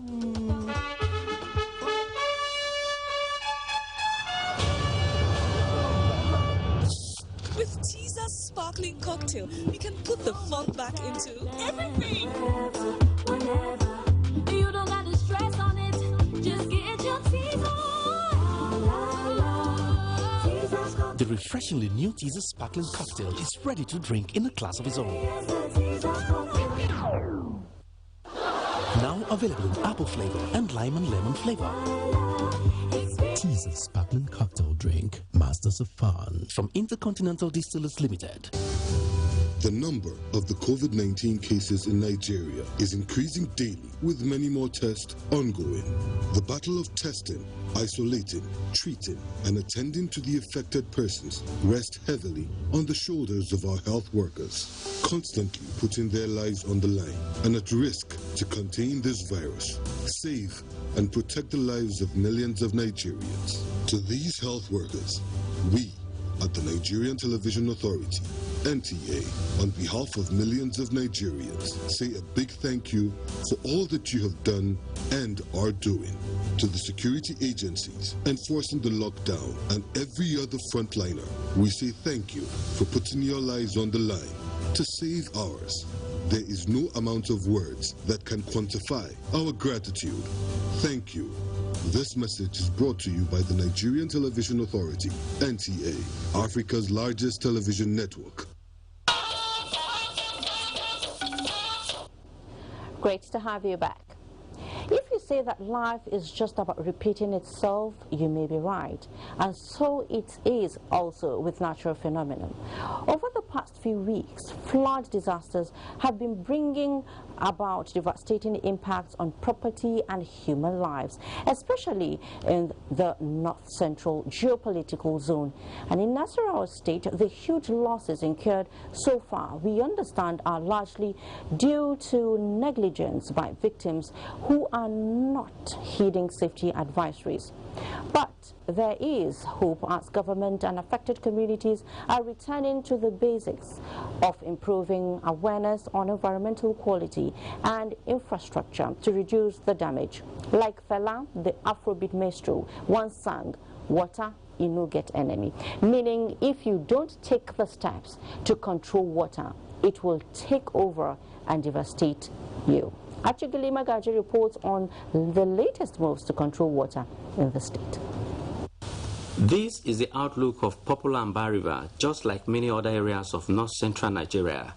Speaker 12: With Teaser's sparkling cocktail, you can put the fun back into everything. You don't got to stress on it. Just get your Teaser.
Speaker 13: The refreshingly new Teaser sparkling cocktail is ready to drink in a class of its own. Now available in apple flavor and lime and lemon flavor. Teaser sparkling cocktail drink, masters of fun. From Intercontinental Distillers Limited.
Speaker 20: The number of the COVID-19 cases in Nigeria is increasing daily, with many more tests ongoing. The battle of testing, isolating, treating, and attending to the affected persons rests heavily on the shoulders of our health workers, constantly putting their lives on the line and at risk to contain this virus, save and protect the lives of millions of Nigerians. To these health workers, we at the Nigerian Television Authority, NTA, on behalf of millions of Nigerians, say a big thank you for all that you have done and are doing. To the security agencies enforcing the lockdown and every other frontliner, we say thank you for putting your lives on the line to save ours. There is no amount of words that can quantify our gratitude. Thank you. This message is brought to you by the Nigerian Television Authority, NTA, Africa's largest television network.
Speaker 1: Great to have you back. If you say that life is just about repeating itself, you may be right. And so it is also with natural phenomena. Over the past few weeks, flood disasters have been bringing about devastating impacts on property and human lives, especially in the north-central geopolitical zone. And in Nasarawa State, the huge losses incurred so far, we understand, are largely due to negligence by victims who are not heeding safety advisories. But there is hope as government and affected communities are returning to the basics of improving awareness on environmental quality and infrastructure to reduce the damage. Like Fela, the Afrobeat maestro, once sang, "Water, you no get enemy," meaning if you don't take the steps to control water, it will take over and devastate you. Achigili Magaji reports on the latest moves to control water in the state.
Speaker 23: This is the outlook of popular Amba River, just like many other areas of north-central Nigeria,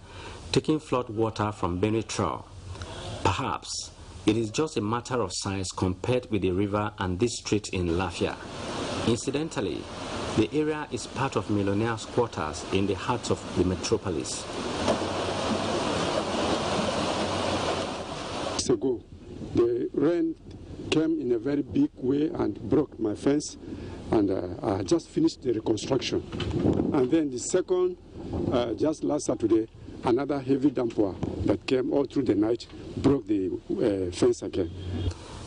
Speaker 23: taking flood water from Benue Trough. Perhaps it is just a matter of size compared with the river and this street in Lafia. Incidentally, the area is part of millionaires' quarters in the heart of the metropolis.
Speaker 24: Ago, the rain came in a very big way and broke my fence, and I just finished the reconstruction. And then the second, just last Saturday, another heavy downpour that came all through the night broke the fence again.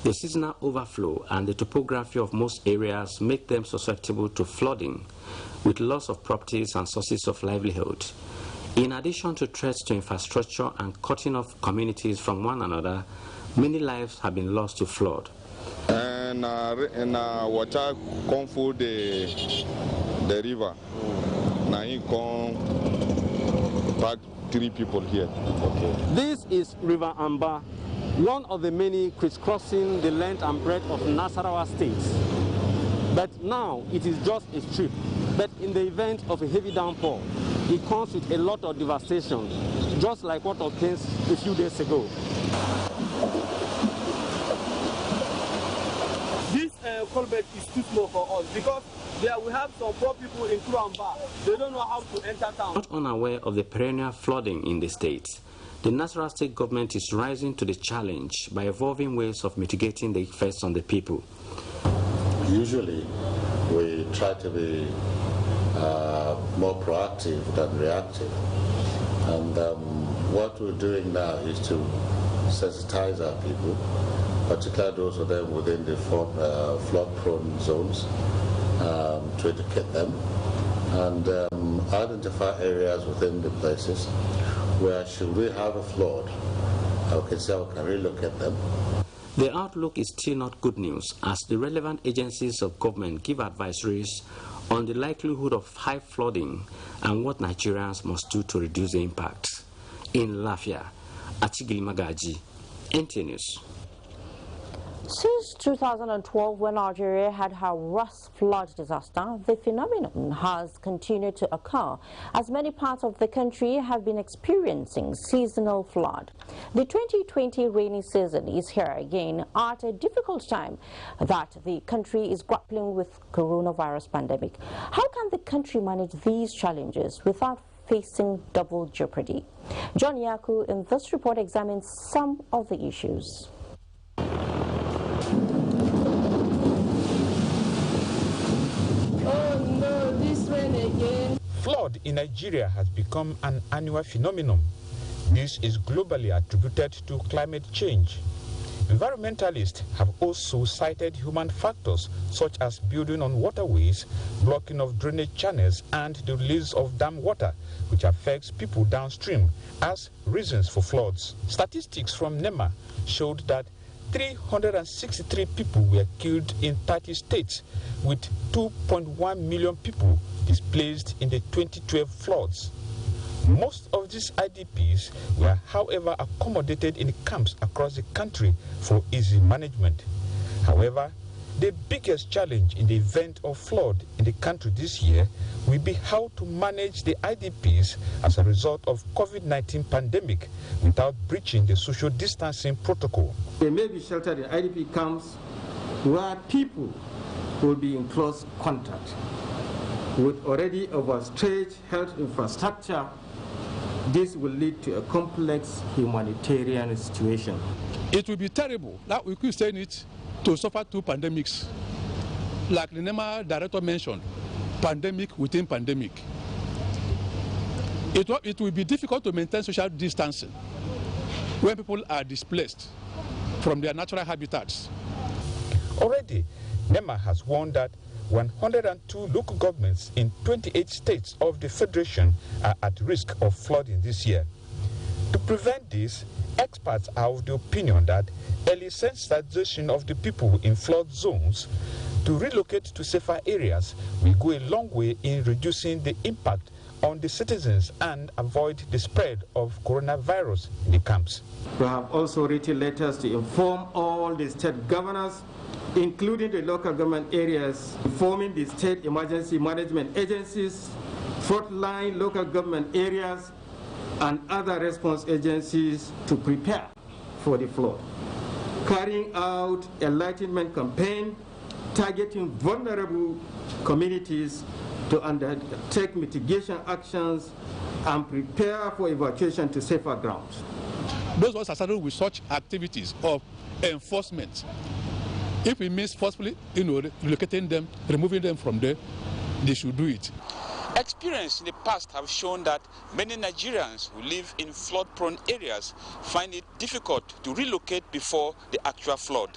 Speaker 23: The seasonal overflow and the topography of most areas make them susceptible to flooding, with loss of properties and sources of livelihood. In addition to threats to infrastructure and cutting off communities from one another, many lives have been lost to flood.
Speaker 14: And water come through the river. Now he come back 3 people here.
Speaker 15: Okay. This is River Amba, one of the many crisscrossing the length and breadth of Nasarawa State. But now it is just a strip. But in the event of a heavy downpour, it comes with a lot of devastation, just like what occurred a few days ago. This culvert is too small for us because there we have some poor people in Kuramba. They don't know how to enter town.
Speaker 23: Not unaware of the perennial flooding in the state, the Nasarawa State government is rising to the challenge by evolving ways of mitigating the effects on the people.
Speaker 16: Usually, we try to be more proactive than reactive. And what we're doing now is to sensitize our people, particularly those of them within the flood-prone zones, to educate them and identify areas within the places where should we have a flood, we can say we can relocate them.
Speaker 23: The outlook is still not good news, as the relevant agencies of government give advisories on the likelihood of high flooding and what Nigerians must do to reduce the impact. In Lafia, Achigili Magaji, NTA News.
Speaker 1: Since 2012, when Nigeria had her worst flood disaster, the phenomenon has continued to occur as many parts of the country have been experiencing seasonal flood. The 2020 rainy season is here again at a difficult time that the country is grappling with coronavirus pandemic. How can the country manage these challenges without facing double jeopardy? John Yaku in this report examines some of the issues.
Speaker 17: Flood in Nigeria has become an annual phenomenon. This is globally attributed to climate change. Environmentalists have also cited human factors such as building on waterways, blocking of drainage channels, and the release of dam water, which affects people downstream, as reasons for floods. Statistics from NEMA showed that 363 people were killed in 30 states, with 2.1 million people displaced in the 2012 floods. Most of these IDPs were, however, accommodated in camps across the country for easy management. However, the biggest challenge in the event of flood in the country this year will be how to manage the IDPs as a result of COVID-19 pandemic without breaching the social distancing protocol.
Speaker 15: They may be sheltered in IDP camps where people will be in close contact with already overstretched health infrastructure. This will lead to a complex humanitarian situation.
Speaker 18: It will be terrible that we could send it to suffer 2 pandemics. Like the NEMA director mentioned, pandemic within pandemic. It will be difficult to maintain social distancing when people are displaced from their natural habitats.
Speaker 17: Already, NEMA has warned that 102 local governments in 28 states of the Federation are at risk of flooding this year. To prevent this, experts are of the opinion that early sensitization of the people in flood zones to relocate to safer areas will go a long way in reducing the impact on the citizens and avoid the spread of coronavirus in the camps.
Speaker 15: We have also written letters to inform all the state governors, including the local government areas, informing the state emergency management agencies, frontline local government areas, and other response agencies to prepare for the flood. Carrying out enlightenment campaign targeting vulnerable communities to undertake mitigation actions and prepare for evacuation to safer grounds.
Speaker 18: Those of us are started with such activities of enforcement. If it means forcefully, relocating them, removing them from there, they should do it.
Speaker 17: Experience in the past have shown that many Nigerians who live in flood-prone areas find it difficult to relocate before the actual flood.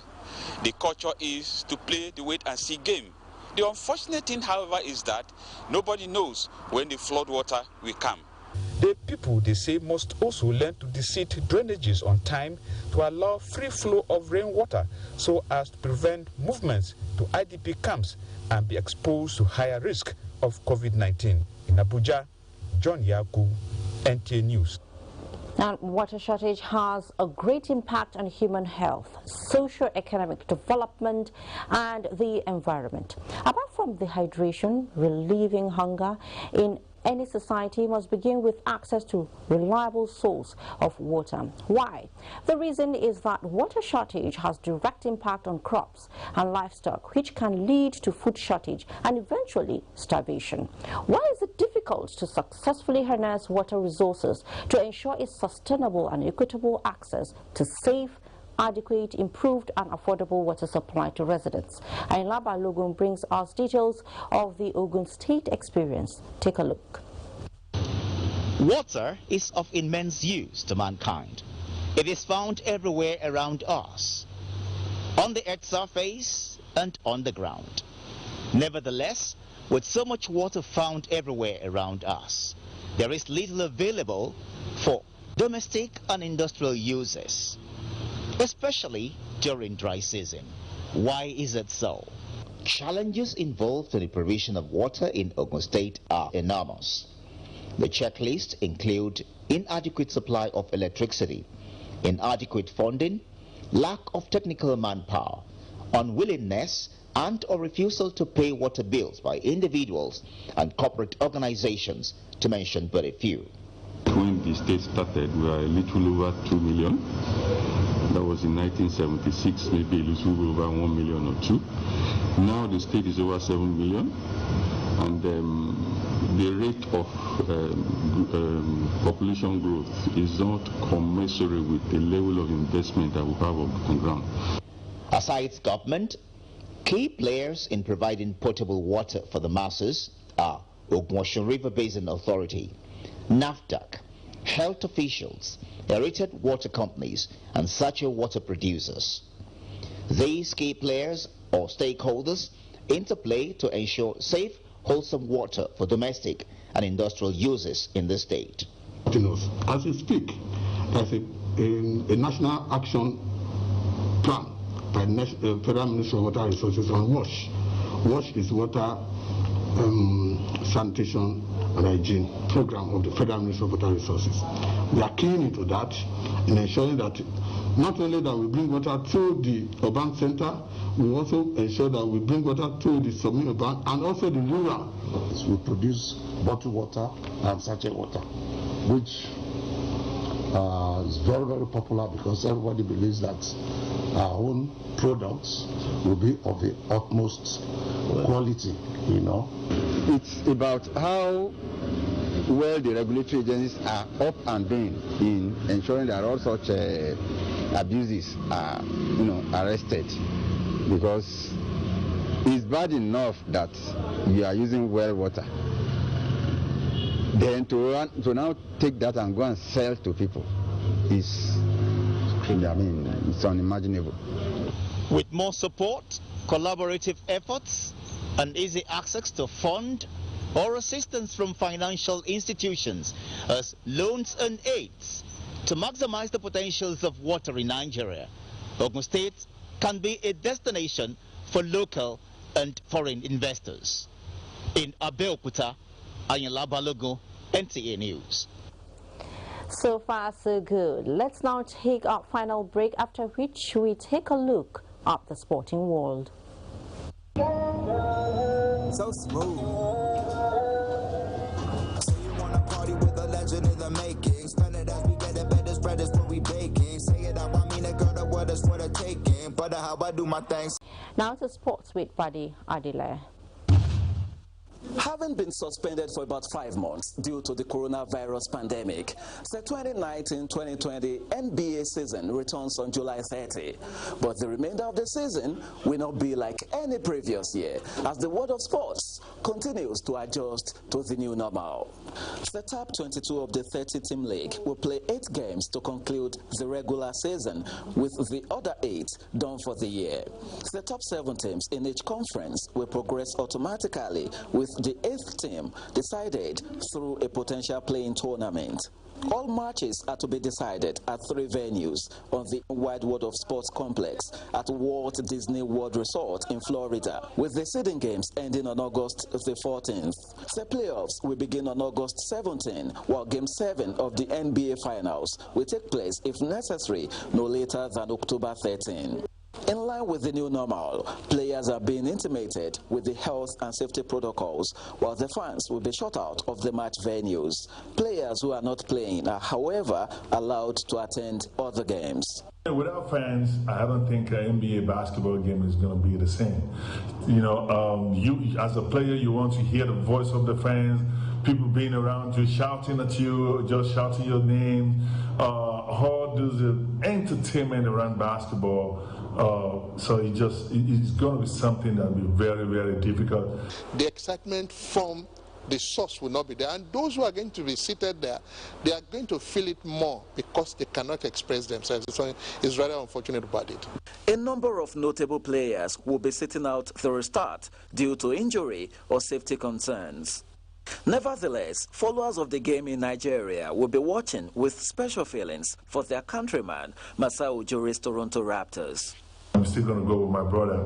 Speaker 3: The culture is to play the wait-and-see game. The unfortunate thing, however, is that nobody knows when the flood water will come.
Speaker 17: The people, they say, must also learn to deseed drainages on time to allow free flow of rainwater so as to prevent movements to IDP camps and be exposed to higher risk of COVID-19. In Abuja, John Yaku, NTA News.
Speaker 1: Now, water shortage has a great impact on human health, socio-economic development, and the environment. Apart from dehydration, relieving hunger in any society must begin with access to reliable source of water. Why? The reason is that water shortage has direct impact on crops and livestock, which can lead to food shortage and eventually starvation. Why is it difficult to successfully harness water resources to ensure its sustainable and equitable access to safe, adequate, improved and affordable water supply to residents? Ayinla Balogun brings us details of the Ogun State experience. Take a look.
Speaker 19: Water is of immense use to mankind. It is found everywhere around us, on the earth's surface and on the ground. Nevertheless, with so much water found everywhere around us, there is little available for domestic and industrial uses, especially during dry season. Why is it so? Challenges involved in the provision of water in Ogun State are enormous. The checklist include inadequate supply of electricity, inadequate funding, lack of technical manpower, unwillingness and or refusal to pay water bills by individuals and corporate organizations, to mention but a few.
Speaker 21: When the state started, we were a little over 2 million. That was in 1976, maybe a little over 1 million or 2. Now the state is over 7 million, and the rate of population growth is not commensurate with the level of investment that we have on ground.
Speaker 19: Aside government, key players in providing potable water for the masses are Ogun River Basin Authority, NAFDAC, health officials, aerated water companies, and such water producers. These key players or stakeholders interplay to ensure safe, wholesome water for domestic and industrial uses in the state.
Speaker 8: As we speak, there's a national action plan by the Federal Ministry of Water Resources on WASH. WASH is water sanitation and hygiene program of the Federal Ministry of Water Resources. We are keen into that in ensuring that not only that we bring water to the urban center, we also ensure that we bring water to the semi-urban and also the rural.
Speaker 16: We produce bottled water and sachet water, which is very, very popular because everybody believes that our own products will be of the utmost quality, you know.
Speaker 22: It's about how well the regulatory agencies are up and doing in ensuring that all such abuses are, arrested, because it's bad enough that you are using well water, then to now take that and go and sell to people is, it's unimaginable.
Speaker 19: With more support, collaborative efforts, and easy access to fund or assistance from financial institutions as loans and aids to maximize the potentials of water in Nigeria, Ogun State can be a destination for local and foreign investors. In Abeokuta, Ayinla Balogun, NTA News.
Speaker 1: So far, so good. Let's now take our final break, after which we take a look at the sporting world.
Speaker 9: So smooth. So you wanna party with a legend in the making. Spend it as we get it, better spread is what we baking. Say it out, I mean it, girl, the word is what I'm taking. But how I do my things.
Speaker 1: Now to sports with Buddy Adile.
Speaker 2: Having been suspended for about 5 months due to the coronavirus pandemic, the 2019-2020 NBA season returns on July 30. But the remainder of the season will not be like any previous year, as the world of sports continues to adjust to the new normal. The top 22 of the 30-team league will play 8 games to conclude the regular season, with the other 8 done for the year. The top 7 teams in each conference will progress automatically, with the 8th team decided through a potential playing tournament. All matches are to be decided at 3 venues on the Wide World of Sports complex at Walt Disney World Resort in Florida, with the seeding games ending on August the 14th. The playoffs will begin on August 17, while Game 7 of the NBA Finals will take place, if necessary, no later than October 13. In line with the new normal, players are being intimated with the health and safety protocols, while the fans will be shut out of the match venues. Players who are not playing are, however, allowed to attend other games.
Speaker 4: Without fans, I don't think an NBA basketball game is going to be the same. You know, you as a player, you want to hear the voice of the fans, people being around you, shouting at you, just shouting your name. How does the entertainment around basketball? So it's going to be something that will be very, very difficult.
Speaker 5: The excitement from the source will not be there, and those who are going to be seated there, they are going to feel it more because they cannot express themselves. So it's rather unfortunate about it.
Speaker 2: A number of notable players will be sitting out the restart due to injury or safety concerns. Nevertheless, followers of the game in Nigeria will be watching with special feelings for their countryman, Masai Ujiri's Toronto Raptors.
Speaker 4: I'm still going to go with my brother,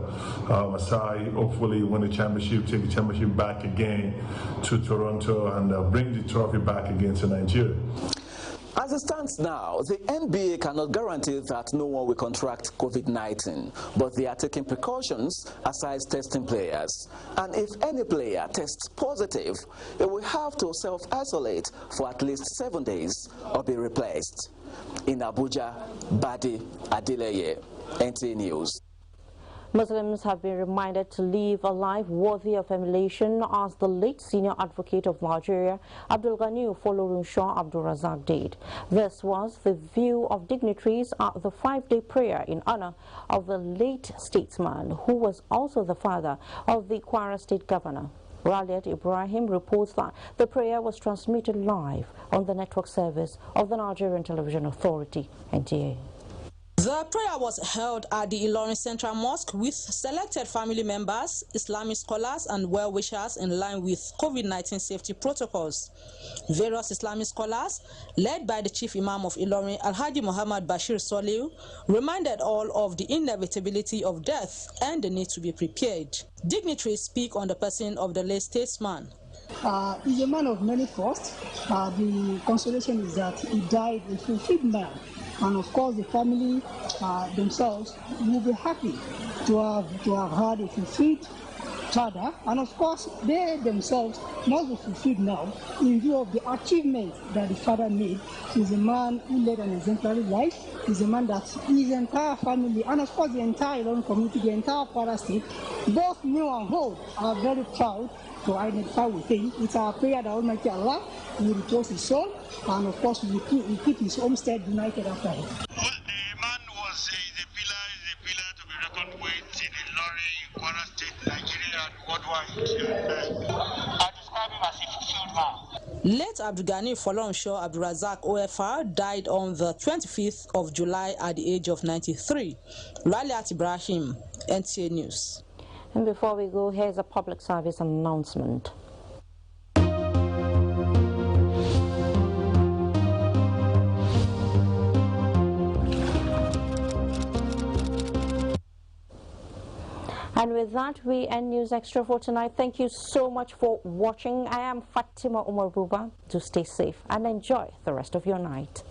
Speaker 4: Masai, hopefully win the championship, take the championship back again to Toronto, and bring the trophy back again to Nigeria.
Speaker 2: As it stands now, the NBA cannot guarantee that no one will contract COVID-19, but they are taking precautions aside testing players. And if any player tests positive, it will have to self-isolate for at least 7 days or be replaced. In Abuja, Badi Adeleye, NTA News.
Speaker 1: Muslims have been reminded to live a life worthy of emulation, as the late senior advocate of Nigeria, Abdul Ghani Folorunsho Abdul Razak, did. This was the view of dignitaries at the 5-day prayer in honor of the late statesman, who was also the father of the Kwara State Governor. Raliat Ibrahim reports that the prayer was transmitted live on the network service of the Nigerian Television Authority, NTA.
Speaker 7: The prayer was held at the Ilorin Central Mosque with selected family members, Islamic scholars and well-wishers in line with COVID-19 safety protocols. Various Islamic scholars, led by the Chief Imam of Ilorin, Alhaji Muhammad Bashir Soliu, reminded all of the inevitability of death and the need to be prepared. Dignitaries speak on the person of the late statesman.
Speaker 25: He's a man of many firsts. The consolation is that he died a fulfilled man. And of course, the family themselves will be happy to have had a fulfilled father. And of course, they themselves must be fulfilled now in view of the achievement that the father made. He's a man who led an exemplary life. He's a man that his entire family, and of course the entire Ilorin community, the entire Kwara State, both new and old, are very proud to identify with him. It's our prayer that Almighty Allah will repose his soul, and of course we keep his homestead united after him.
Speaker 26: Well, the man was a pillar to be reckoned with in Ilorin, Kwara State, Nigeria, and worldwide. I describe him as a fulfilled man.
Speaker 7: Late Abdul Ghani Folorunsho Abdul Razak OFR died on the 25th of July at the age of 93. Raliat Ibrahim, NTA News.
Speaker 1: And before we go, here's a public service announcement. And with that, we end News Extra for tonight. Thank you so much for watching. I am Fatima Umar Buba. Do stay safe and enjoy the rest of your night.